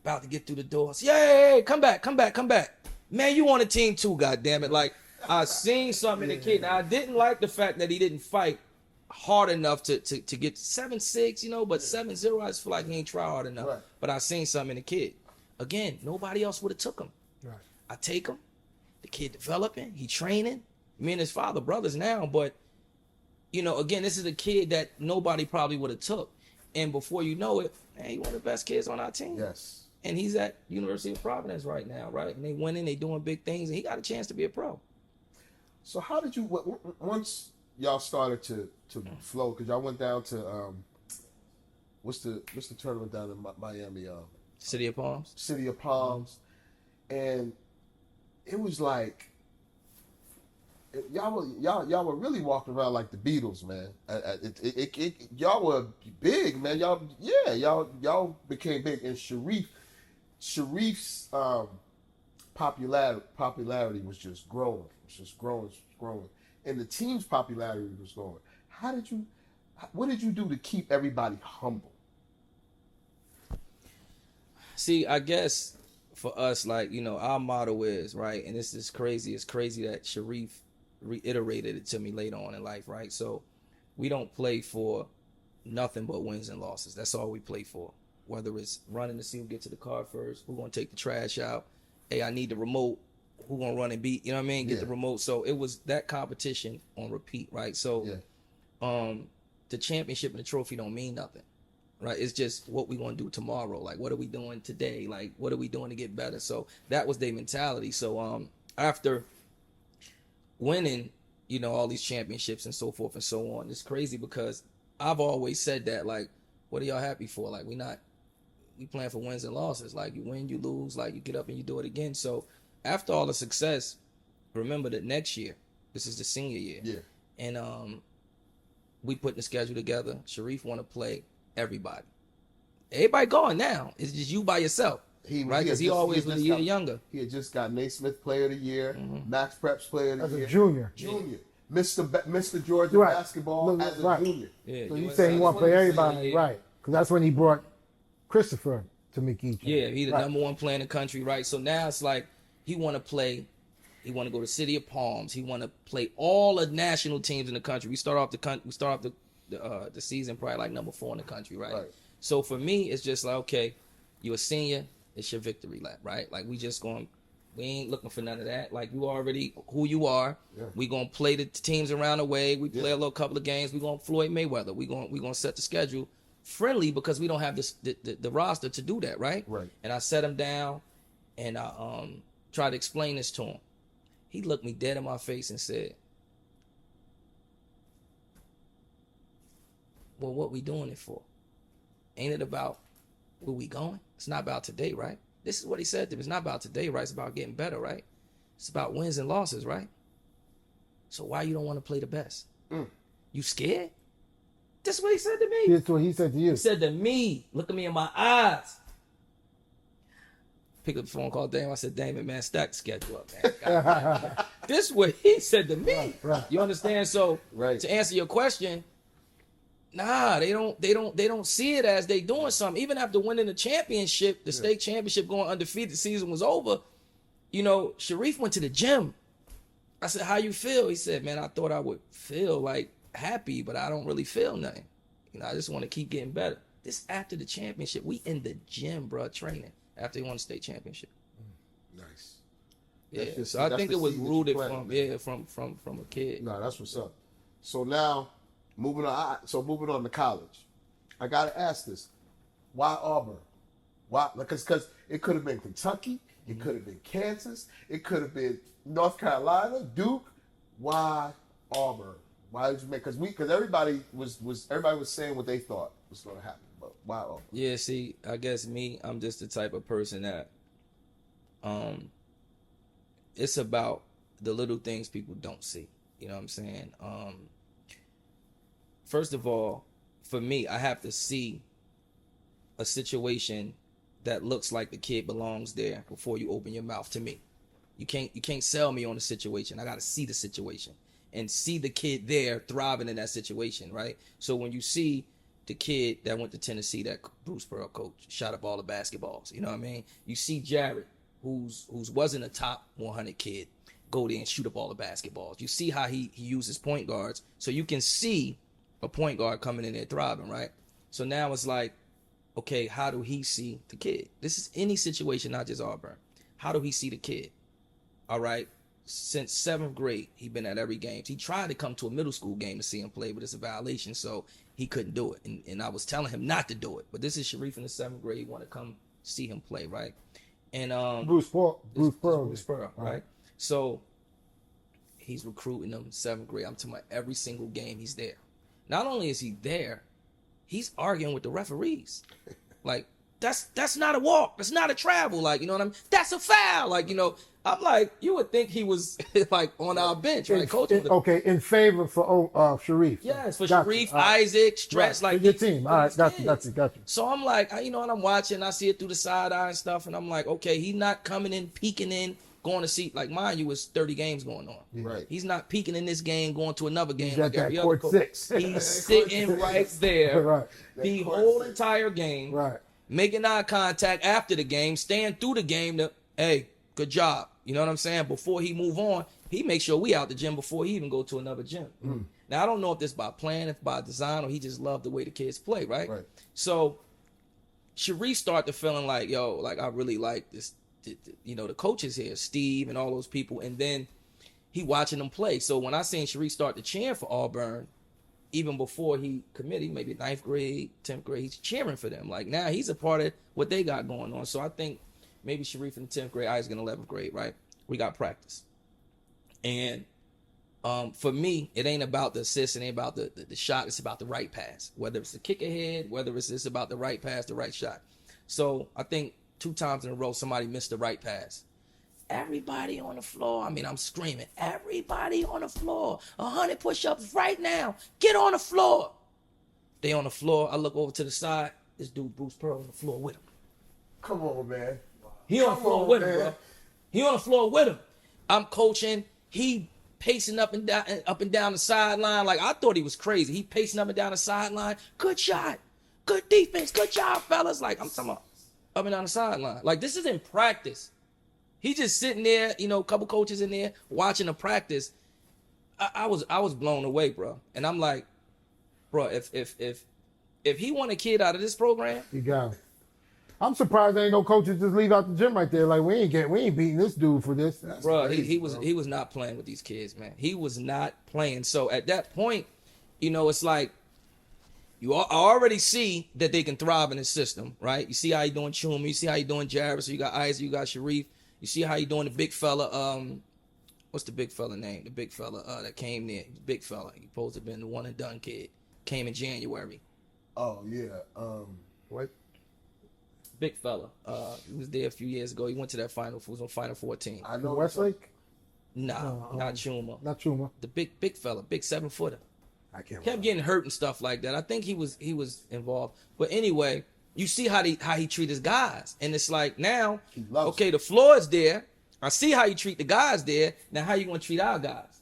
About to get through the door. Yay, come back. Man, you on the team too, goddammit. Like, I seen something in the kid. Now, I didn't like the fact that he didn't fight hard enough to get 7-6, but 7-0, I just feel like he ain't try hard enough. Right. But I seen something in the kid. Again, nobody else would have took him. Right. I take him. The kid developing. He training. Me and his father brothers now, but, again, this is a kid that nobody probably would have took. And before you know it, man, he one of the best kids on our team. Yes. And he's at University of Providence right now, right? And they winning, they doing big things, and he got a chance to be a pro. So how did you, once y'all started to flow, because y'all went down to, what's the tournament down in Miami? City of Palms. City of Palms. And it was like, y'all were really walking around like the Beatles, man. Y'all were big, man. Y'all became big. And Sharif's popularity was just growing. And the team's popularity was growing. What did you do to keep everybody humble? See, I guess for us, like, our motto is, right, and this is crazy. It's crazy that Sharif reiterated it to me later on in life, right? So we don't play for nothing but wins and losses. That's all we play for. Whether it's running to see who get to the car first, who gonna take the trash out, hey, I need the remote, who gonna run and beat, you know what I mean? Get the remote. So it was that competition on repeat, right? So the championship and the trophy don't mean nothing, right? It's just what we gonna do tomorrow. Like, what are we doing today? Like, what are we doing to get better? So that was their mentality. So after winning, all these championships and so forth and so on, it's crazy because I've always said that, like, what are y'all happy for? Like, we playing for wins and losses. Like, you win, you lose, like, you get up and you do it again. So after all the success, remember that next year, this is the senior year. Yeah. And we put the schedule together. Sharif want to play everybody. Everybody going now. It's just you by yourself. Right? Because he always was a year younger. He had just got Naismith Player of the Year, Max Preps Player of the Year. As a junior. Mr. Georgia basketball as a junior. Yeah, so you say he want to play everybody, right? Because that's when he brought Christopher to Meek. Yeah, he the number one player in the country, right? So now it's like he want to play. He want to go to City of Palms. He want to play all the national teams in the country. We start off the season probably like number 4 in the country, right? So for me, it's just like, okay, you're a senior. It's your victory lap, right? Like, we ain't looking for none of that. Like, you already who you are. Yeah. We gonna play the teams around the way. We play a little couple of games. We gonna Floyd Mayweather. We gonna set the schedule friendly because we don't have the roster to do that, right? Right. And I set him down, and I tried to explain this to him. He looked me dead in my face and said, "Well, what we doing it for? Ain't it about where we going? It's not about today, right?" This is what he said to me. It's not about today, right? It's about getting better, right? It's about wins and losses, right? So why you don't want to play the best? You scared? That's what he said to me. That's what he said to you. He said to me, look at me in my eyes. Pick up the phone, call Damon. I said, Damon, man, stack the schedule up, man. This is what he said to me. Right. You understand? So to answer your question, nah, they don't see it as they doing something. Even after winning the championship, the state championship, going undefeated, the season was over. Sharif went to the gym. I said, how you feel? He said, man, I thought I would feel like happy, but I don't really feel nothing. I just want to keep getting better. This after the championship, we in the gym, bro, training after he won the state championship. Nice. Yeah, so I think it was rooted from a kid. No, that's what's up. So now, moving on to college, I gotta ask this: why Auburn? Why? Because it could have been Kentucky, it could have been Kansas, it could have been North Carolina, Duke. Why Auburn? Why did you make? Because everybody was saying what they thought was going to happen, Wow. Yeah, see, I guess I'm just the type of person that it's about the little things people don't see. You know what I'm saying? First of all, for me, I have to see a situation that looks like the kid belongs there before you open your mouth to me. You can't sell me on the situation. I got to see the situation and see the kid there thriving in that situation, right? So when you see the kid that went to Tennessee, that Bruce Pearl coach, shot up all the basketballs, you know what I mean? You see Jared, who's wasn't a top 100 kid, go there and shoot up all the basketballs. You see how he uses point guards, so you can see a point guard coming in there thriving, right? So now it's like, okay, how do he see the kid? This is any situation, not just Auburn. How do he see the kid? All right. Since 7th grade, he been at every game. He tried to come to a middle school game to see him play, but it's a violation, so he couldn't do it. And I was telling him not to do it. But this is Sharif in the 7th grade. He want to come see him play, right? And Bruce Pearl, right? So he's recruiting him 7th grade. I'm talking about every single game he's there. Not only is he there, he's arguing with the referees. Like, that's not a walk. That's not a travel. Like, you know what I mean? That's a foul. Like, you know, I'm like, you would think he was like on our bench, right? Coaching. Okay, in favor for Sharif. Yes, for Sharif, Isaac, Stretch, right. like your team. All right, got you. So I'm like, you know, and I'm watching, I see it through the side eye and stuff, and I'm like, okay, he's not coming in, peeking in, going to see, like, mind you, it's 30 games going on. Right. He's not peeking in this game, going to another game He's like at every that other court coach. 6. He's sitting right there, right. the whole entire game, right, making eye contact after the game, staying through the game to, hey, good job. You know what I'm saying? Before he move on, he makes sure we out the gym before he even go to another gym. Now, I don't know if this by plan, if by design, or he just loved the way the kids play, right? So Sharif started feeling like, yo, like, I really like this, you know, the coaches here, Steve and all those people. And then he watching them play. So when I seen Sharif start to cheer for Auburn, even before he committed, maybe 9th grade, 10th grade, he's cheering for them. Like, now he's a part of what they got going on. So I think maybe Sharif in the 10th grade, Isaac in the 11th grade, right? We got practice. And for me, it ain't about the assist, it ain't about the shot, it's about the right pass. Whether it's the kick ahead, whether it's about the right pass, the right shot. So I think 2 times in a row, somebody missed the right pass. Everybody on the floor. I mean, I'm screaming, everybody on the floor. 100 push-ups right now. Get on the floor. They on the floor. I look over to the side. This dude, Bruce Pearl, on the floor with him. Come on, man. He on the floor with him, bro. He on the floor with him. I'm coaching. He pacing up and down the sideline. Like, I thought he was crazy. He pacing up and down the sideline. Good shot. Good defense. Good job, fellas. Like, I'm talking about up and down the sideline. Like, this is in practice. He just sitting there, you know, a couple coaches in there watching the practice. I was blown away, bro. And I'm like, bro, if he want a kid out of this program, you got it. I'm surprised there ain't no coaches just leave out the gym right there. Like, we ain't beating this dude for this. That's bro. crazy, He was not playing with these kids, man. He was not playing. So at that point, you know, it's like you already see that they can thrive in the system, right? You see how he doing Chuma, you see how he doing Jarvis. So you got Isaac, you got Sharif. You see how he doing the big fella. What's the big fella name? The big fella that came there. The big fella. He supposed to have been the one and done kid. Came in January. Oh yeah. What? Big fella. He was there a few years ago. He went to that final. He was on Final 14. I know Westlake. Nah, not Chuma. Not Chuma. The big fella, big 7-footer. I can't. Kept getting hurt and stuff like that. I think he was involved. But anyway, you see how he treat his guys, and it's like now, okay, the floor is there. I see how you treat the guys there. Now, how you gonna treat our guys?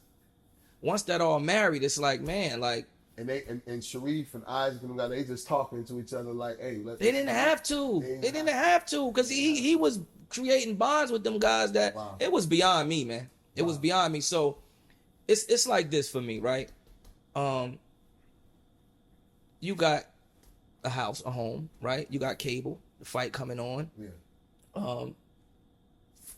Once that all married, it's like, man, like. And Sharif and Isaac and them, they just talking to each other like, hey, let's. They didn't have to. They didn't have to, because he was creating bonds with them guys that it was beyond me, man. It was beyond me. So it's like this for me, right? You got a house, a home, right? You got cable, the fight coming on. Yeah.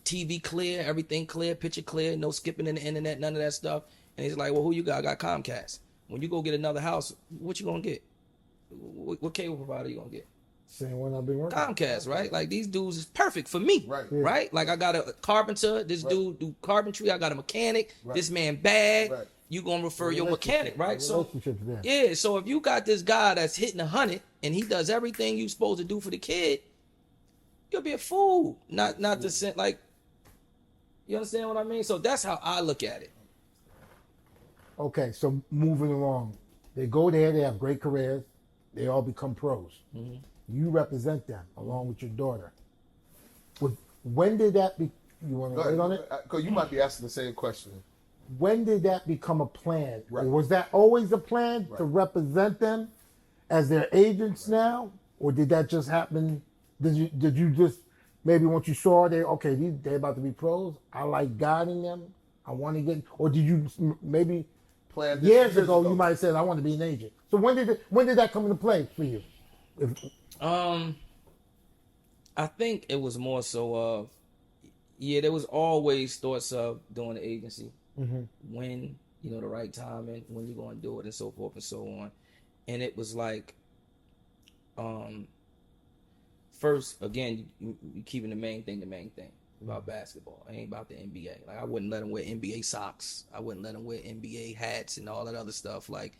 TV clear, everything clear, picture clear, no skipping in the internet, none of that stuff. And he's like, well, who you got? I got Comcast. When you go get another house, what you gonna get? What cable provider you gonna get? Same one I've been working. Comcast, right? Like, these dudes is perfect for me, right? Like, I got a carpenter. This dude do carpentry. I got a mechanic. This man bad. You gonna refer your mechanic, right? So yeah. So if you got this guy that's hitting 100 and he does everything you're supposed to do for the kid, you'll be a fool. Not to say, like, you understand what I mean? So that's how I look at it. Okay, so moving along. They go there, they have great careers, they all become pros. Mm-hmm. You represent them along with your daughter. When did that be? You want to wait on it? Because you might be asking the same question. When did that become a plan? Right. Or was that always a plan Right. to represent them as their agents now? Or did that just happen? Did you just, maybe once you saw they're about to be pros, I like guiding them, I want to get, or did you maybe Plan years ago you might have said, I want to be an agent. So when did that come into play for you? I think it was more so of, there was always thoughts of doing the agency. Mm-hmm. When, the right time and when you're going to do it and so forth and so on. And it was like, first, again, you keeping the main thing about basketball. It ain't about the NBA. Like, I wouldn't let them wear NBA socks. I wouldn't let them wear NBA hats and all that other stuff. Like,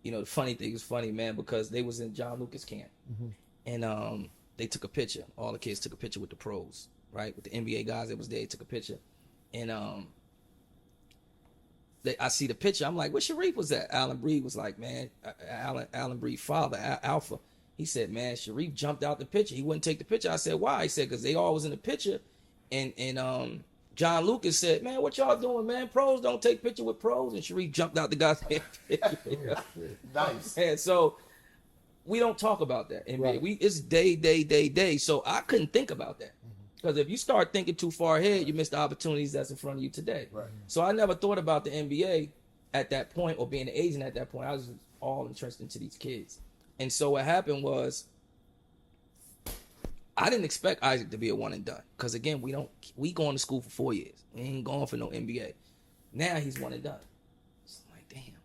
the funny thing is funny, man, because they was in John Lucas camp. Mm-hmm. And they took a picture. All the kids took a picture with the pros, right? With the NBA guys that was there, they took a picture. And I see the picture. I'm like, where Sharif was at? Alan Breed was like, man, Alan Breed's father, Alpha. He said, man, Sharif jumped out the picture. He wouldn't take the picture. I said, why? He said, because they all was in the picture. And John Lucas said, man, what y'all doing, man? Pros don't take picture with pros. And Sharif jumped out the guy's head. Nice. And so we don't talk about that. NBA. Right. It's day. So I couldn't think about that. Because if you start thinking too far ahead, you miss the opportunities that's in front of you today. Right. So I never thought about the NBA at that point or being an agent at that point. I was just all interested into these kids. And so what happened was, I didn't expect Isaac to be a one and done. Because again, we going to school for 4 years. We ain't going for no NBA. Now he's one and done. So I'm like, damn.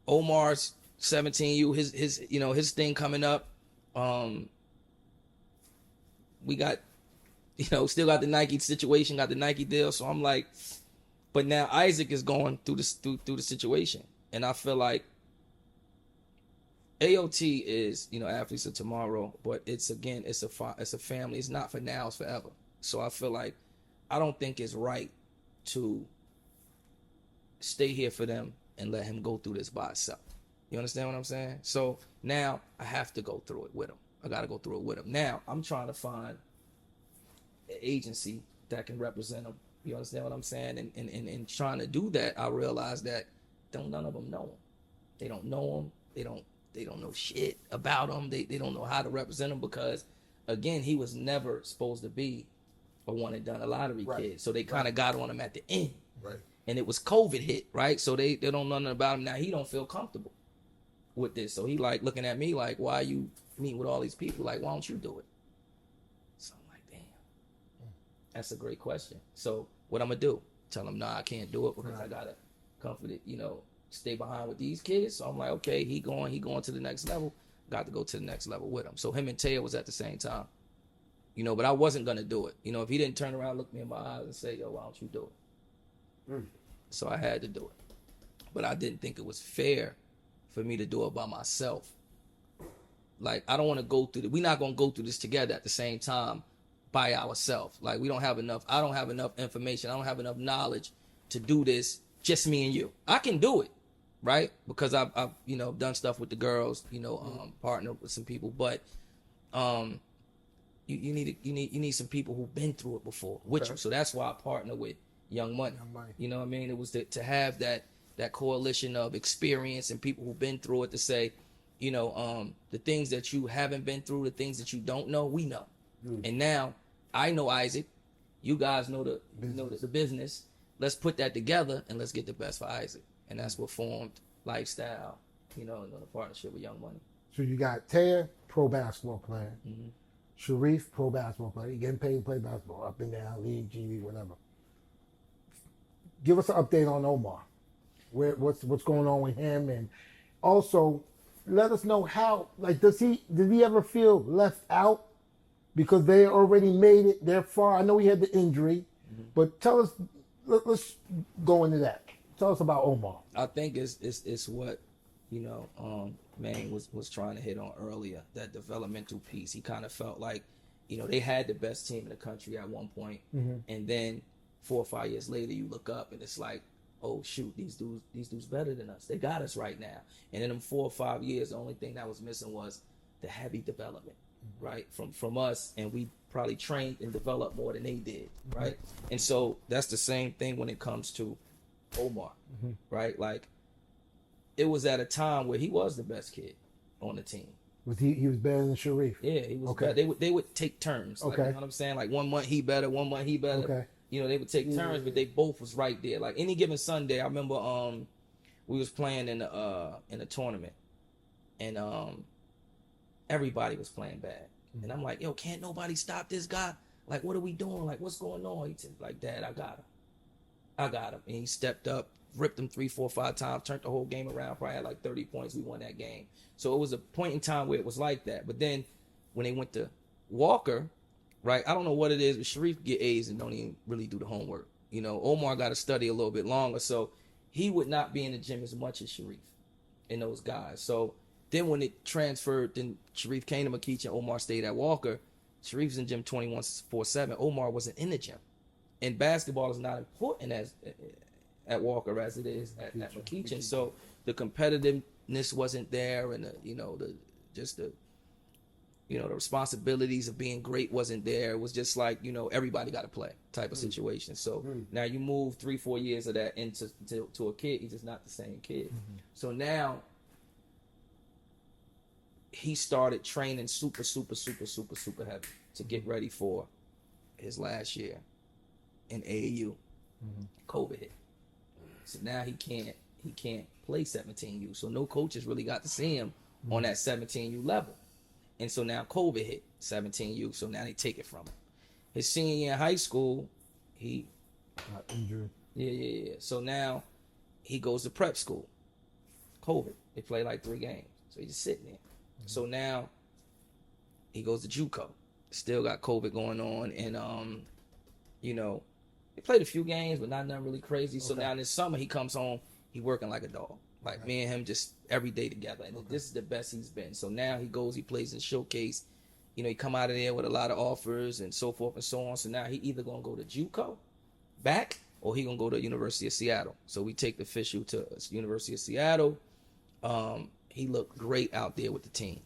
Omar's 17U, his thing coming up. We got, still got the Nike situation, got the Nike deal. So I'm like, but now Isaac is going through the situation. And I feel like AOT is, athletes of tomorrow, but it's a family. It's not for now, it's forever. So I feel like I don't think it's right to stay here for them and let him go through this by himself. You understand what I'm saying? So now I have to go through it with him. I got to go through it with him. Now I'm trying to find an agency that can represent him. You understand what I'm saying? And trying to do that, I realized that none of them know him. They don't know him. They don't know shit about him. They don't know how to represent him because, again, he was never supposed to be a one and done, a lottery kid. So they kind of got on him at the end. Right. And it was COVID hit, right? So they don't know nothing about him. Now he don't feel comfortable with this. So he like looking at me like, why are you meeting with all these people? Like, why don't you do it? So I'm like, damn. That's a great question. So what I'm going to do? Tell him, nah, I can't do it because I got to comfort it, stay behind with these kids. So I'm like, okay, he going to the next level. Got to go to the next level with him. So him and Taya was at the same time. But I wasn't going to do it. If he didn't turn around, look me in my eyes and say, yo, why don't you do it? So I had to do it. But I didn't think it was fair for me to do it by myself. Like, I don't want to go through we're not going to go through this together at the same time by ourselves. Like, I don't have enough information. I don't have enough knowledge to do this, just me and you. I can do it, right? Because I've done stuff with the girls, partnered with some people, but you need some people who've been through it before with you. So that's why I partner with Young Money. You know what I mean? It was to have that coalition of experience and people who've been through it to say, the things that you haven't been through, the things that you don't know, we know. And now I know Isaac. You guys know the business. Let's put that together and let's get the best for Isaac. And that's what formed Lifestyle, in a partnership with Young Money. So you got Taya, pro basketball player. Mm-hmm. Sharif, pro basketball player. He getting paid to play basketball, up and down, league, G League, whatever. Give us an update on Omar. What's going on with him, and also let us know how. Like, did he ever feel left out because they already made it? They're far. I know he had the injury, but tell us. Let's go into that. Tell us about Omar. I think it's what Maine was trying to hit on earlier, that developmental piece. He kind of felt like, they had the best team in the country at one point, and then 4 or 5 years later, you look up and it's like, oh shoot, these dudes better than us. They got us right now. And in them 4 or 5 years, the only thing that was missing was the heavy development, right? From us, and we probably trained and developed more than they did, right? And so that's the same thing when it comes to Omar, right? Like, it was at a time where he was the best kid on the team. Was he was better than Sharif? Yeah, he was better. They would take turns. Like, you know what I'm saying? Like 1 month he better, 1 month he better. Okay. They would take turns, but they both was right there. Like any given Sunday, I remember we was playing in the tournament, and everybody was playing bad. And I'm like, yo, can't nobody stop this guy? Like, what are we doing? Like, what's going on? He said, like, Dad, I got him. And he stepped up, ripped him 3, 4, 5 times, turned the whole game around, probably had like 30 points. We won that game. So it was a point in time where it was like that. But then when they went to Walker, right, I don't know what it is, but Sharif get A's and don't even really do the homework. Omar got to study a little bit longer. So he would not be in the gym as much as Sharif and those guys. So then when it transferred, then Sharif came to McKeach and Omar stayed at Walker. Sharif's in gym 24/7. Omar wasn't in the gym. And basketball is not important as at Walker as it is at McKeach. And so the competitiveness wasn't there, and the responsibilities of being great wasn't there. It was just like, everybody got to play type of situation. So now you move 3, 4 years of that into to a kid. He's just not the same kid. So now he started training super heavy to get ready for his last year in AAU. COVID hit. So now he can't play 17U. So no coaches really got to see him on that 17U level. And so now COVID hit 17U. So now they take it from him. His senior year in high school, he got injured. Yeah. So now he goes to prep school. COVID. They play like 3 games. So he's just sitting there. So now he goes to JUCO. Still got COVID going on, and they played a few games, but not nothing really crazy. So now this summer he comes home, he working like a dog. Like me and him just every day together, and this is the best he's been. So now he goes, he plays in Showcase. He come out of there with a lot of offers and so forth and so on. So now he either gonna go to JUCO back, or he gonna go to University of Seattle. So we take the official to University of Seattle. He looked great out there with the team.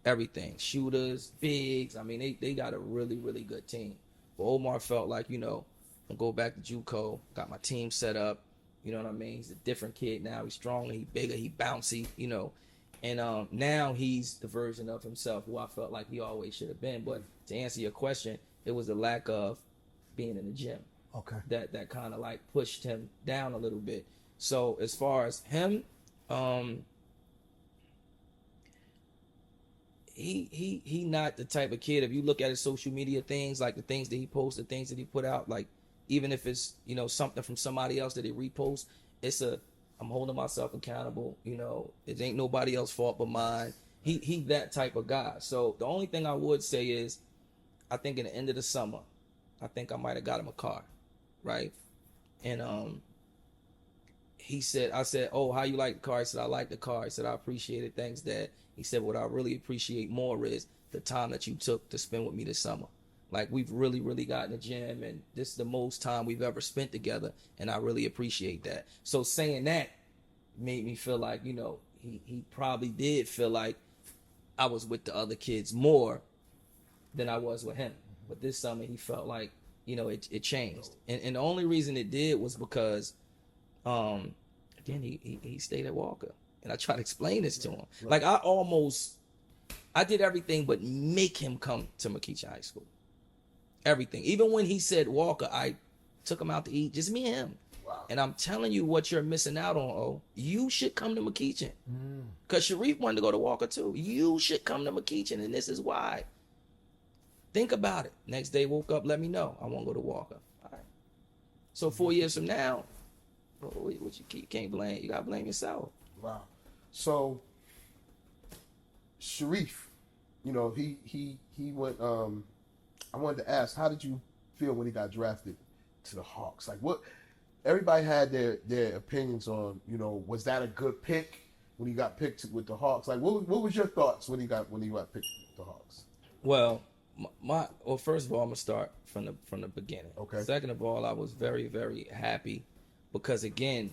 Everything. Shooters, bigs. I mean, they got a really, really good team. But Omar felt like, I'll go back to JUCO, got my team set up. You know what I mean? He's a different kid now. He's stronger, he bigger, he bouncy, And now he's the version of himself who I felt like he always should have been. But to answer your question, it was the lack of being in the gym. Okay. That kind of like pushed him down a little bit. So as far as him, he not the type of kid. If you look at his social media things, like the things that he posts, the things that he put out, like even if it's something from somebody else that he reposts, I'm holding myself accountable. It ain't nobody else's fault but mine. He that type of guy. So the only thing I would say is, I think in the end of the summer, I think I might have got him a car, right? And I said, oh, how you like the car? He said, I like the car. He said, I appreciate it. Thanks, Dad. He said, what I really appreciate more is the time that you took to spend with me this summer. Like, we've really, really got in the gym, and this is the most time we've ever spent together, and I really appreciate that. So saying that made me feel like, he probably did feel like I was with the other kids more than I was with him. But this summer he felt like, it changed. And the only reason it did was because, again, he stayed at Walker. And I tried to explain this to him. Like, I did everything but make him come to McKeach High School. Everything. Even when he said Walker, I took him out to eat, just me and him. Wow. And I'm telling you what you're missing out on, you should come to McKeach. Because Sharif wanted to go to Walker too. You should come to McKeach, and this is why. Think about it. Next day, woke up, let me know. I won't go to Walker. All right. So 4 years from now, what you can't blame. You got to blame yourself. Wow. So Sharif, he went. I wanted to ask, how did you feel when he got drafted to the Hawks? Like, what? Everybody had their opinions on. Was that a good pick? when he got picked with the Hawks? Like, what was your thoughts when he got picked with the Hawks? Well, well, first of all, I'm gonna start from the beginning. Okay. Second of all, I was very, very happy because again,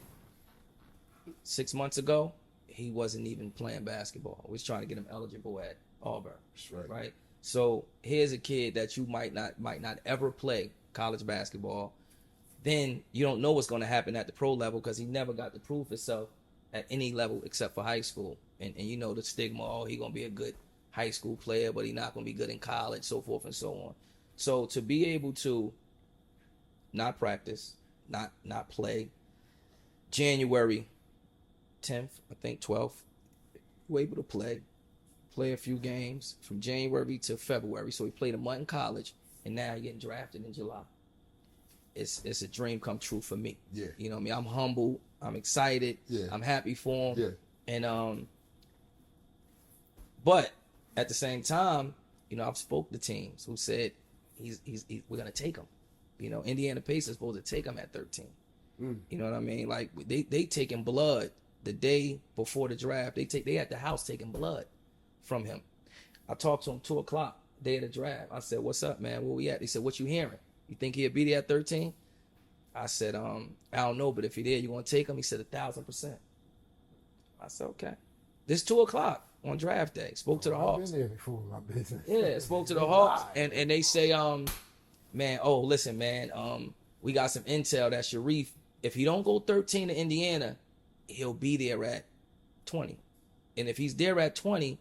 6 months ago, he wasn't even playing basketball. We was trying to get him eligible at Auburn. That's Right. So here's a kid that you might not ever play college basketball. Then you don't know what's going to happen at the pro level because he never got to prove himself at any level except for high school. And you know the stigma, oh, he's going to be a good high school player, but he's not going to be good in college, so forth and so on. So to be able to not practice, not play, January 10th, I think 12th, we're able to play a few games from January to February. So he played a month in college, and now he's getting drafted in July. It's a dream come true for me. Yeah. You know what I mean? I'm humble. I'm excited. Yeah. I'm happy for him. Yeah. And but at the same time, you know, I've spoke to teams who said we're gonna take him. You know, Indiana Pacers supposed to take him at 13. You know what I mean? Like they taking blood the day before the draft. They at the house taking blood from him. I talked to him 2:00 day of the draft. I said, "What's up, man? Where we at?" He said, "What you hearing? You think he'll be there at 13?" I said, I don't know, but if he did, you gonna take him?" He said, 1,000%. I said, okay. This 2:00 on draft day. Spoke to the Hawks. I've been there before my business. Yeah, spoke to the Hawks, and they say, man, oh, listen, man, we got some intel that Sharif, if he don't go 13 to Indiana, he'll be there at 20. And if he's there at 20,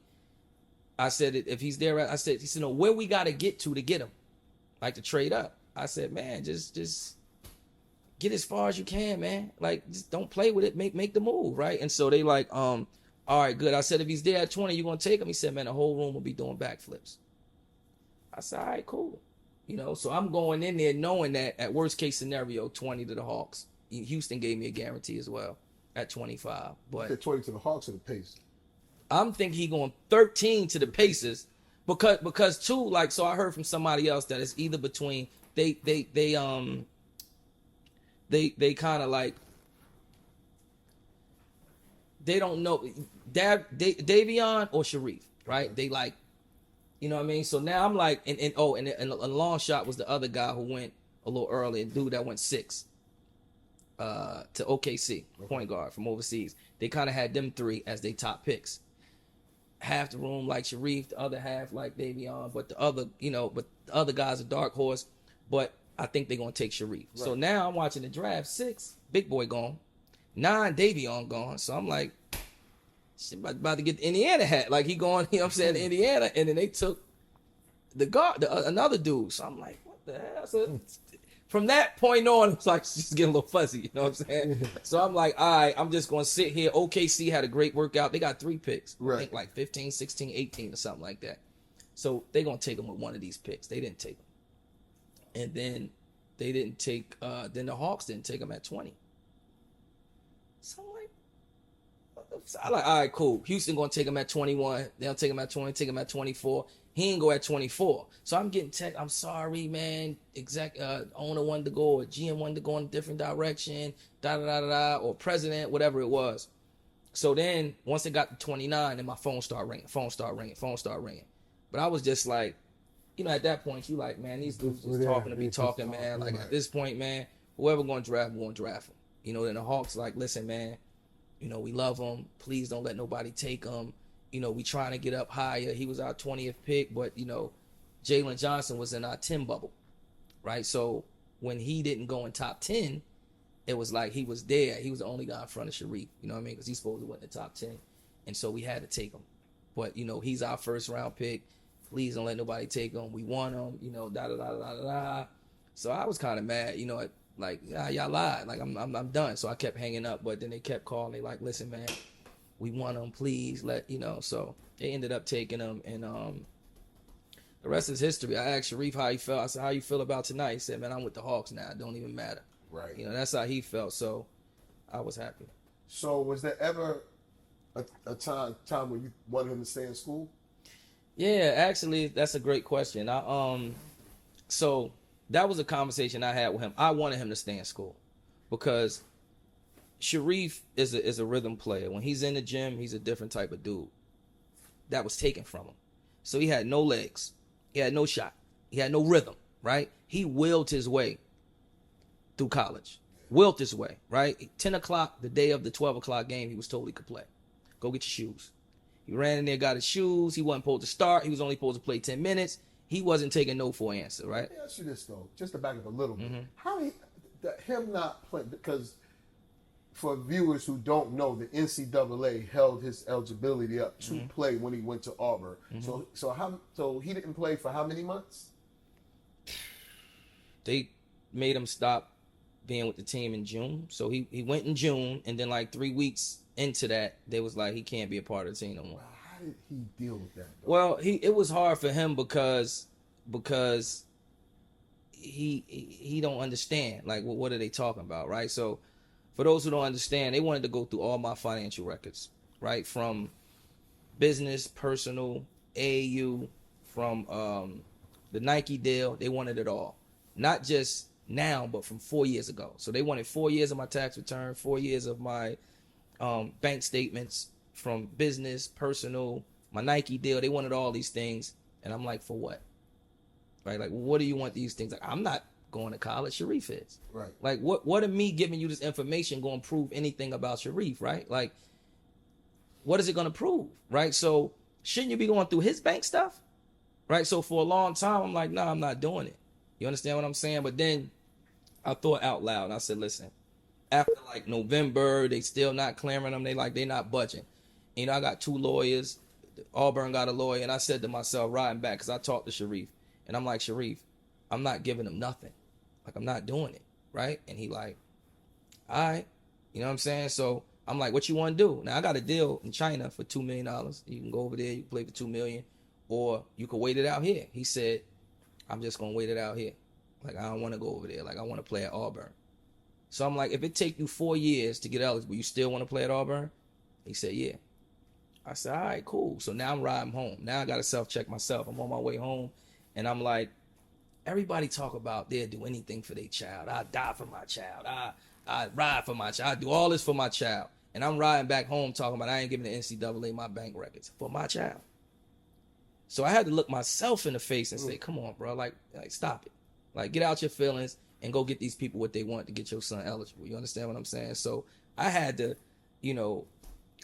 I said, he said, no, where we got to get him, like to trade up. I said, man, just get as far as you can, man. Like, just don't play with it. Make the move, right? And so they like, all right, good. I said, if he's there at 20, you gonna take him? He said, man, the whole room will be doing backflips. I said, all right, cool. You know, so I'm going in there knowing that at worst case scenario, 20 to the Hawks. Houston gave me a guarantee as well at 25. But 20 to the Hawks or the Pacers? I'm thinking he going 13 to the Pacers because too, like, so I heard from somebody else that it's either between they kind of like, they don't know Davion or Sharif, right? Okay. They like, you know what I mean? So now I'm like, and a long shot was the other guy who went a little early, a dude that went 6 to OKC, point guard from overseas. They kind of had them 3 as they top picks. Half the room like Sharif, the other half like Davion, but the other guys are dark horse. But I think they're gonna take Sharif. Right. So now I'm watching the draft. 6, big boy gone. 9, Davion gone. So I'm like, shit, about to get the Indiana hat. Like he going, you know what I'm saying, to Indiana, and then they took the guard, another dude. So I'm like, what the hell? So from that point on, it's like just getting a little fuzzy, you know what I'm saying? So I'm like, all right, I'm just going to sit here. OKC had a great workout. They got 3 picks. Right. I think like 15, 16, 18 or something like that. So they're going to take them with one of these picks. They didn't take them. And then they didn't take, then the Hawks didn't take them at 20. So I'm like, all right, cool. Houston going to take him at 21. They'll take him at 20, take him at 24. He ain't go at 24. So I'm getting text. I'm sorry, man. Owner wanted to go, or GM wanted to go in a different direction, or president, whatever it was. So then once it got to 29, then my phone started ringing. But I was just like, you know, at that point, you like, man, these dudes just talking to be talking, man. Like at this point, man, whoever going to draft, we're going to draft him. You know, then the Hawks like, listen, man, you know, we love him. Please don't let nobody take him. You know, we trying to get up higher. He was our 20th pick, but, you know, Jalen Johnson was in our 10 bubble, right? So when he didn't go in top 10, it was like he was there. He was the only guy in front of Sharif, you know what I mean? Because he's supposed to win the top 10. And so we had to take him. But, you know, he's our first round pick. Please don't let nobody take him. We want him, you know, da-da-da-da-da-da. So I was kind of mad, you know, like, y'all lied. Like, I'm done. So I kept hanging up. But then they kept calling. They like, listen, man, we want him, please, you know. So they ended up taking him, and the rest is history. I asked Sharif how he felt. I said, how you feel about tonight? He said, man, I'm with the Hawks now. It don't even matter. Right. You know, that's how he felt. So I was happy. So was there ever a time when you wanted him to stay in school? Yeah, actually, that's a great question. So that was a conversation I had with him. I wanted him to stay in school because Sharif is a rhythm player. When he's in the gym, he's a different type of dude. That was taken from him. So he had no legs. He had no shot. He had no rhythm, right? He willed his way through college. Willed his way, right? 10 o'clock, the day of the 12 o'clock game, he was told he could play. Go get your shoes. He ran in there, got his shoes. He wasn't supposed to start. He was only supposed to play 10 minutes. He wasn't taking no for an answer, right? Let me ask you this, though, just to back up a little bit. How him not playing, because for viewers who don't know, the NCAA held his eligibility up to play when he went to Auburn. So he didn't play for how many months? They made him stop being with the team in June. So he went in June, and then like 3 weeks into that, they was like, he can't be a part of the team no more. How did he deal with that, though? Well, it was hard for him because he don't understand. Like, what are they talking about, right? So for those who don't understand, they wanted to go through all my financial records, right? From business, personal, AAU, from the Nike deal. They wanted it all. Not just now, but from 4 years ago. So they wanted 4 years of my tax return, 4 years of my bank statements from business, personal, my Nike deal. They wanted all these things. And I'm like, for what? Right? Like, what do you want these things? Like, I'm not going to college. Sharif is. Right. Like, what are me giving you this information going to prove anything about Sharif, right? Like, what is it going to prove, right? So shouldn't you be going through his bank stuff, right? So for a long time, I'm like, nah, I'm not doing it. You understand what I'm saying? But then I thought out loud and I said, listen, after like November, they still not clearing them. They not budging. You know, I got 2 lawyers. Auburn got a lawyer. And I said to myself, riding back, because I talked to Sharif. And I'm like, Sharif, I'm not giving him nothing. Like, I'm not doing it, right? And he like, all right. You know what I'm saying? So I'm like, what you want to do? Now, I got a deal in China for $2 million. You can go over there, you can play for $2 million, or you can wait it out here. He said, I'm just going to wait it out here. Like, I don't want to go over there. Like, I want to play at Auburn. So I'm like, if it take you 4 years to get eligible, you still want to play at Auburn? He said, yeah. I said, all right, cool. So now I'm riding home. Now I got to self-check myself. I'm on my way home, and I'm like, everybody talk about they'll do anything for their child. I die for my child. I ride for my child. I do all this for my child. And I'm riding back home talking about I ain't giving the NCAA my bank records for my child. So I had to look myself in the face and say, come on, bro. Like stop it. Like, get out your feelings and go get these people what they want to get your son eligible. You understand what I'm saying? So I had to, you know,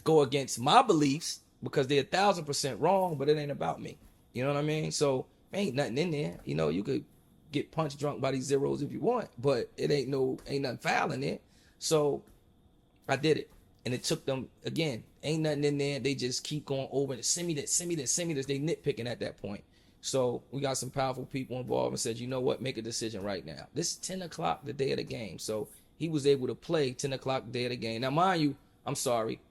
go against my beliefs because they're 1,000% wrong, but it ain't about me. You know what I mean? So ain't nothing in there. You know, you could get punch drunk by these zeros if you want, but it ain't nothing foul in there. So I did it. And it took them, again, ain't nothing in there. They just keep going over and send me this. They nitpicking at that point. So we got some powerful people involved and said, you know what, make a decision right now. This is 10 o'clock the day of the game. So he was able to play 10 o'clock the day of the game. Now, mind you, I'm sorry,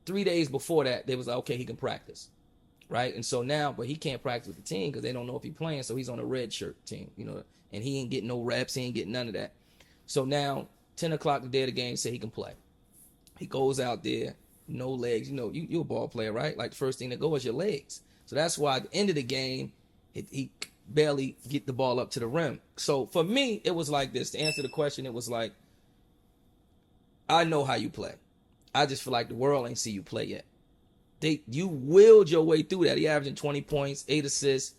3 days before that, they was like, okay, he can practice. Right? And so now, but he can't practice with the team because they don't know if he's playing. So he's on a red shirt team, you know, and he ain't getting no reps. He ain't getting none of that. So now, 10 o'clock the day of the game, say he can play. He goes out there, no legs. You know, you're a ball player, right? Like, the first thing that goes is your legs. So that's why at the end of the game, he barely get the ball up to the rim. So for me, it was like this. To answer the question, it was like, I know how you play. I just feel like the world ain't see you play yet. You willed your way through that. He averaging 20 points, 8 assists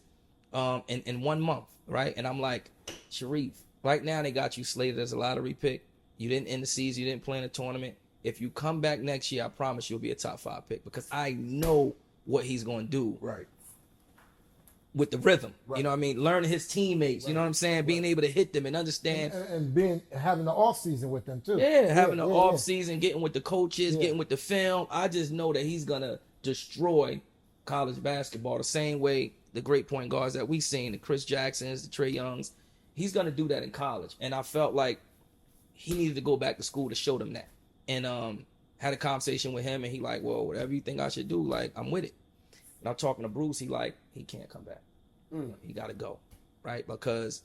in 1 month, right? And I'm like, Sharif, right now they got you slated as a lottery pick. You didn't end the season. You didn't play in a tournament. If you come back next year, I promise you'll be a top 5 pick because I know what he's going to do. Right. With the rhythm. Right. You know what I mean? Learning his teammates. Right. You know what I'm saying? Right. Being able to hit them and understand. And having the off season with them too. Yeah, having the off season, getting with the coaches, getting with the film. I just know that he's going to destroy college basketball the same way the great point guards that we've seen, the Chris Jacksons, the Trey Youngs. He's going to do that in college. And I felt like he needed to go back to school to show them that. And had a conversation with him, and he like, well, whatever you think I should do, like, I'm with it. And I'm talking to Bruce, he can't come back. He got to go, right? Because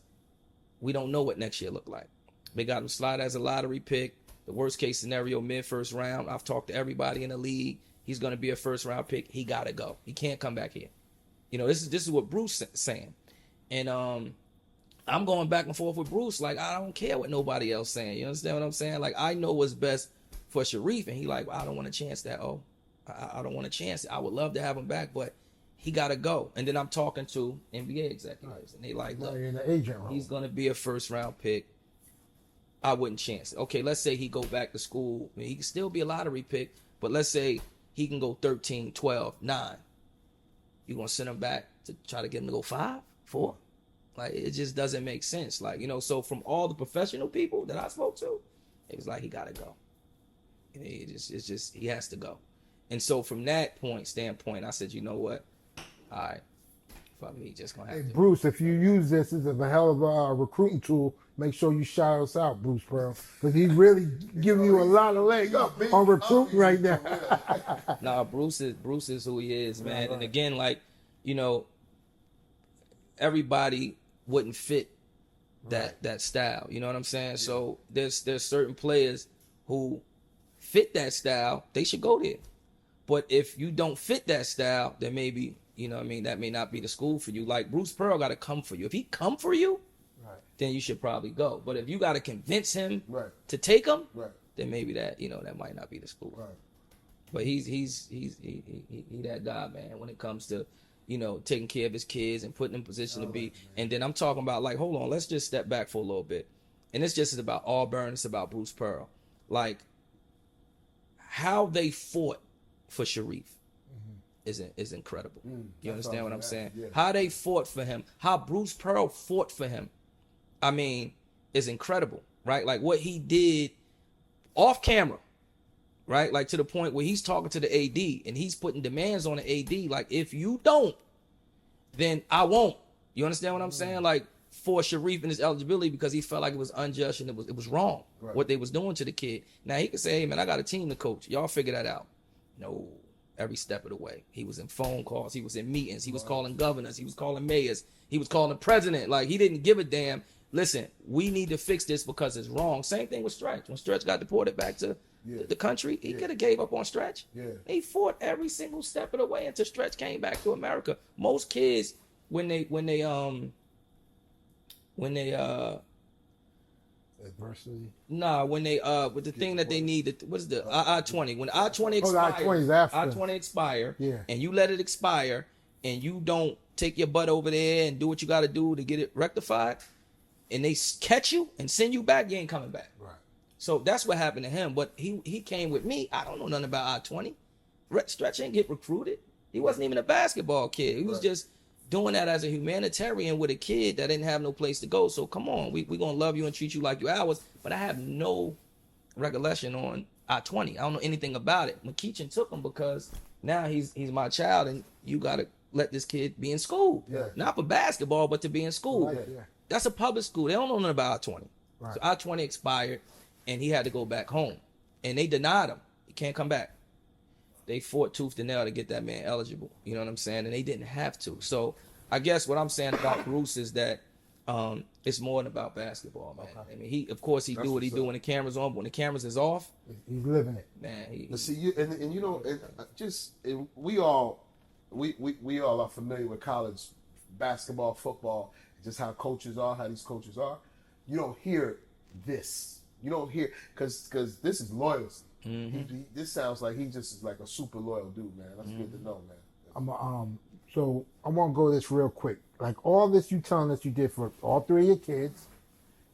we don't know what next year look like. They got him slide as a lottery pick. The worst case scenario, mid-first round. I've talked to everybody in the league. He's going to be a first-round pick. He got to go. He can't come back here. You know, this is what Bruce is saying. And I'm going back and forth with Bruce. Like, I don't care what nobody else saying. You understand what I'm saying? Like, I know what's best for Sharif. And he like, well, I don't want to chance that. Oh, I don't want to chance it. I would love to have him back, but he got to go. And then I'm talking to NBA executives. And they like, look, in the agent role. he's going to be a first-round pick. I wouldn't chance it. Okay, let's say he go back to school. I mean, he can still be a lottery pick, but let's say he can go 13, 12, 9. You going to send him back to try to get him to go 5, 4? Like, it just doesn't make sense. Like, so from all the professional people that I spoke to, it was like, he got to go. It's just, he has to go. And so from that standpoint, I said, you know what? All right, fuck me, just going to have to. Bruce, if you use this as a hell of a recruiting tool, make sure you shout us out, Bruce Pearl, because he's really giving you a lot of legs on recruiting right now. Nah, Bruce is who he is, man. Right. And again, like, everybody wouldn't fit that style. You know what I'm saying? Yeah. So there's certain players who fit that style. They should go there. But if you don't fit that style, then maybe, that may not be the school for you. Like, Bruce Pearl got to come for you. If he come for you, then you should probably go. But if you got to convince him to take him, then maybe that might not be the school. Right. But he's that guy, man, when it comes to, taking care of his kids and putting them in position to be. And then I'm talking about, like, hold on, let's just step back for a little bit. And it's just about Auburn. It's about Bruce Pearl. Like, how they fought for Sharif is incredible. You understand what I'm saying? Yeah. How they fought for him, how Bruce Pearl fought for him, I mean, is incredible, right? Like, what he did off camera, right? Like, to the point where he's talking to the AD and he's putting demands on the AD. Like, if you don't, then I won't. You understand what I'm saying? Like, for Sharif and his eligibility, because he felt like it was unjust and it was wrong what they was doing to the kid. Now, he could say, hey, man, I got a team to coach. Y'all figure that out. No, every step of the way. He was in phone calls. He was in meetings. He was calling governors. He was calling mayors. He was calling the president. Like, he didn't give a damn. Listen, we need to fix this because it's wrong. Same thing with Stretch. When Stretch got deported back to the country, he could have gave up on Stretch. Yeah. He fought every single step of the way until Stretch came back to America. Most kids, when they adversity. Nah, when they with the thing that they need, what's the I-20? When I-20 expires, I-20 expire, and you let it expire, and you don't take your butt over there and do what you got to do to get it rectified, and they catch you and send you back, you ain't coming back. Right. So that's what happened to him. But he came with me. I don't know nothing about I-20. Stretch ain't get recruited. He wasn't even a basketball kid. He was just doing that as a humanitarian with a kid that didn't have no place to go. So come on, we gonna love you and treat you like you ours. But I have no recollection on I-20. I don't know anything about it. McKeachin took him because now he's my child, and you gotta let this kid be in school. Yeah. Not for basketball, but to be in school. Right, yeah. That's a public school. They don't know nothing about I-20. Right. So I-20 expired, and he had to go back home. And they denied him. He can't come back. They fought tooth and nail to get that man eligible. You know what I'm saying? And they didn't have to. So I guess what I'm saying about Bruce is that it's more than about basketball, man. Okay. I mean, he do what he do when the camera's on, but when the cameras is off, he's living it. Man, we all are familiar with college basketball, football, just how these coaches are. You don't hear this. You don't hear because this is loyalty. Mm-hmm. This sounds like he just is like a super loyal dude, man. That's good to know, man. So I want to go this real quick. Like, all this you telling us you did for all three of your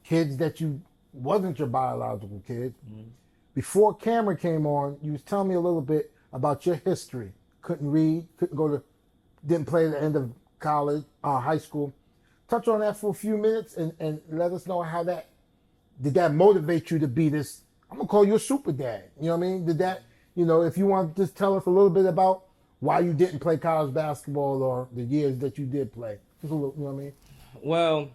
kids that you wasn't your biological kids. Mm-hmm. Before camera came on, you was telling me a little bit about your history. Couldn't read, didn't play at the end of college, high school. Touch on that for a few minutes and let us know how did that motivate you to be this. I'm going to call you a super dad. You know what I mean? Did that, if you want to just tell us a little bit about why you didn't play college basketball or the years that you did play. Just a little, you know what I mean? Well,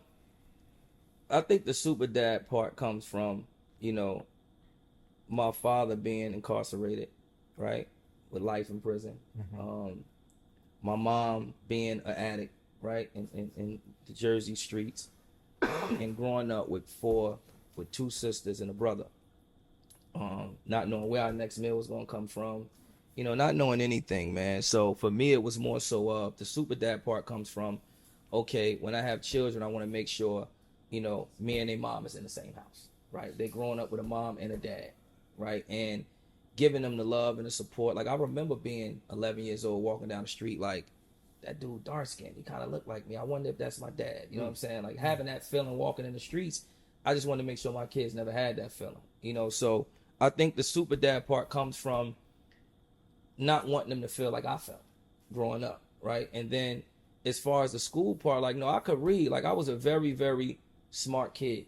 I think the super dad part comes from, my father being incarcerated, right? With life in prison. Mm-hmm. My mom being an addict, right? In the Jersey streets. And growing up with two sisters and a brother. Not knowing where our next meal was going to come from, not knowing anything, man. So for me, it was more so the super dad part comes from, okay, when I have children, I want to make sure you know, me and their mom is in the same house, right? They're growing up with a mom and a dad, right? And giving them the love and the support. Like, I remember being 11 years old, walking down the street, like, that dude dark skinned, he kind of looked like me. I wonder if that's my dad. You know what I'm saying? Like, having that feeling walking in the streets, I just wanted to make sure my kids never had that feeling, you know? So I think the super dad part comes from not wanting them to feel like I felt growing up, right? And then as far as the school part, like, no, I could read. Like, I was a very, very smart kid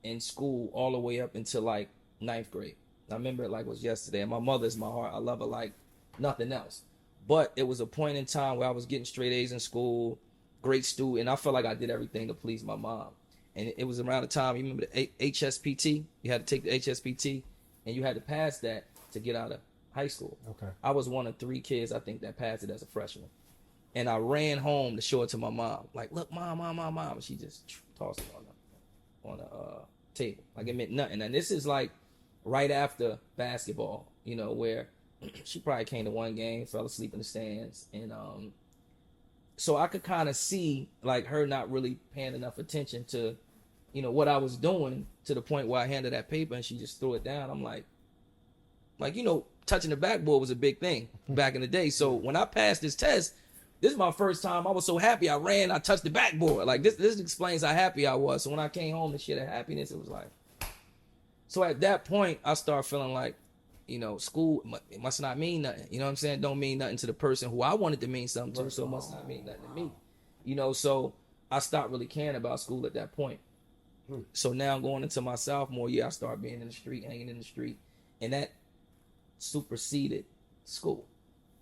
in school all the way up until like 9th grade. I remember it like it was yesterday. And my mother's my heart. I love her like nothing else. But it was a point in time where I was getting straight A's in school, great student. I felt like I did everything to please my mom. And it was around the time, you remember the HSPT? You had to take the HSPT, and you had to pass that to get out of high school. Okay. I was one of 3 kids, I think, that passed it as a freshman. And I ran home to show it to my mom. Like, look, mom. And she just tossed it on the table. Like, it meant nothing. And this is like right after basketball, you know, where she probably came to one game, fell asleep in the stands. And so I could kind of see, like, her not really paying enough attention to, you know, what I was doing, to the point where I handed that paper and she just threw it down. I'm like, you know, touching the backboard was a big thing back in the day. So when I passed this test, this is my first time. I was so happy. I ran, I touched the backboard. Like, this explains how happy I was. So when I came home, the shit of happiness, it was like. So at that point, I started feeling like, you know, school, it must not mean nothing. You know what I'm saying? Don't mean nothing to the person who I wanted to mean something to, so it must not mean nothing to me. You know, so I stopped really caring about school at that point. So now going into my sophomore year, I started being in the street, hanging in the street. And that superseded school.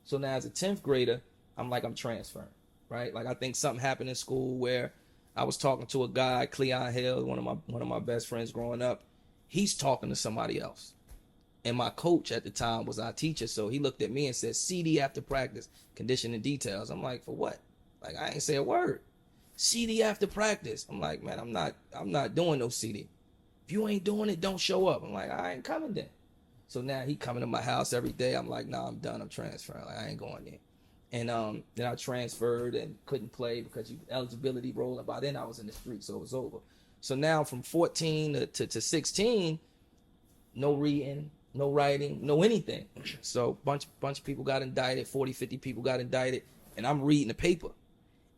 So now as a 10th grader, I'm transferring, right? Like, I think something happened in school where I was talking to a guy, Cleon Hill, one of my best friends growing up. He's talking to somebody else. And my coach at the time was our teacher, so he looked at me and said, CD after practice, conditioning details. I'm like, for what? Like, I ain't say a word. CD after practice. I'm like, man, I'm not doing no CD. If you ain't doing it, don't show up. I'm like, I ain't coming then. So now he coming to my house every day. I'm like, nah, I'm done. I'm transferring. Like, I ain't going there. And then I transferred and couldn't play because eligibility rolling. By then I was in the street, so it was over. So now from 14 to 16, no reading, no writing, no anything. So bunch of people got indicted, 40, 50 people got indicted, and I'm reading the paper.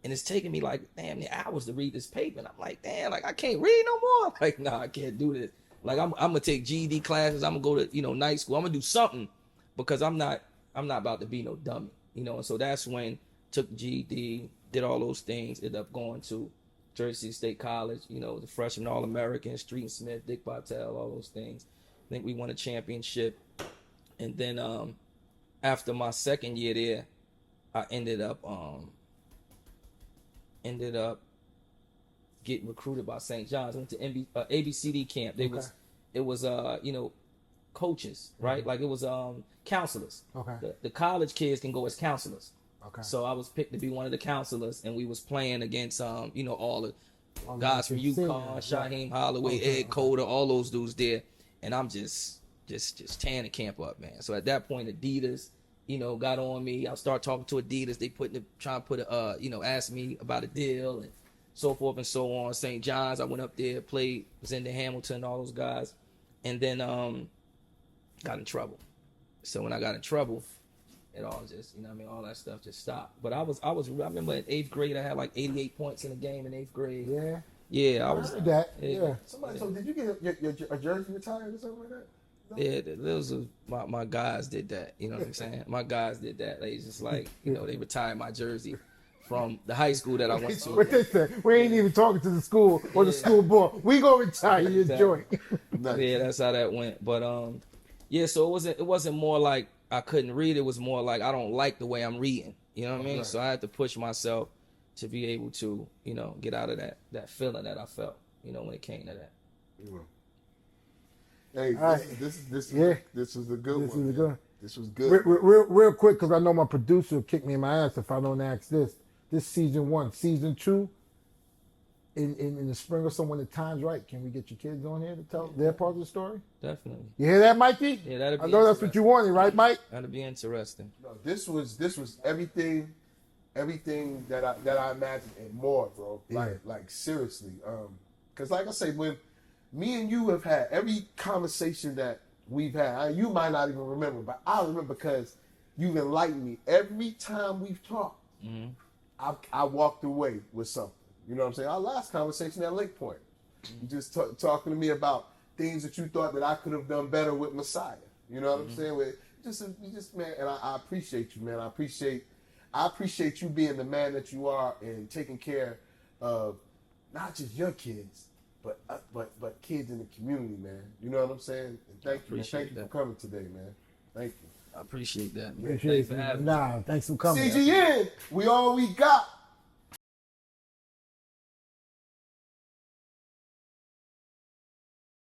And it's taking me like, damn, the hours to read this paper. And I'm like, damn, like, I can't read no more. Like, nah, I can't do this. Like, I'm gonna take GED classes. I'm gonna go to, you know, night school. I'm gonna do something because I'm not about to be no dummy, you know. And so that's when took GED, did all those things, ended up going to Jersey State College, you know, the freshman All-American, Street and Smith, Dick Bartel, all those things. I think we won a championship. And then after my second year there, I ended up getting recruited by St. John's. I went to ABCD camp. It was you know, coaches, right? Like, it was counselors. Okay. The college kids can go as counselors. Okay. So I was picked to be one of the counselors, and we was playing against you know, all the guys from UConn, Shaheem Holloway, Ed Coder, all those dudes there, and I'm just tearing the camp up, man. So at that point, Adidas, you know, got on me. I start talking to Adidas. They trying to put you know, ask me about a deal and so forth and so on. St. John's, I went up there, played, was in the Hamilton, all those guys, and then got in trouble. So when I got in trouble, it all just, you know what I mean, all that stuff just stopped. But I remember in 8th grade, I had like 88 points in a game in 8th grade. Yeah. Yeah, I was. That. Yeah. Somebody, so did you get a jersey retired or something like that? Yeah, those are, my guys did that. You know what I'm saying? My guys did that. They just like, you know, they retired my jersey from the high school that I went to. What they said, we ain't even talking to the school or the school board. We gonna retire your joint. Yeah, that's how that went. But yeah, so it wasn't more like I couldn't read. It was more like I don't like the way I'm reading. You know what I mean? So I had to push myself to be able to, you know, get out of that feeling that I felt, you know, when it came to that. Yeah. Hey, this is a good one. This is a good. This was good. Real quick, because I know my producer will kick me in my ass if I don't ask this. This season 1, season 2, in the spring or so when the time's right, can we get your kids on here to tell their part of the story? Definitely. You hear that, Mikey? Yeah, that'd be I know that's what you wanted, right, Mike? That'd be interesting. No, this was everything that I imagined and more, bro. Like seriously. Because like I say, when me and you have had every conversation that we've had, you might not even remember, but I remember because you've enlightened me. Every time we've talked, I walked away with something. You know what I'm saying? Our last conversation at Lake Point, you just talking to me about things that you thought that I could have done better with Messiah. You know what I'm saying? With just man, and I appreciate you, man. I appreciate you being the man that you are and taking care of not just your kids, but kids in the community, man. You know what I'm saying? And thank you for coming today, man. Thank you. I appreciate that, man. Appreciate Thanks for having me. Nah, thanks for coming. CGN, we all we got.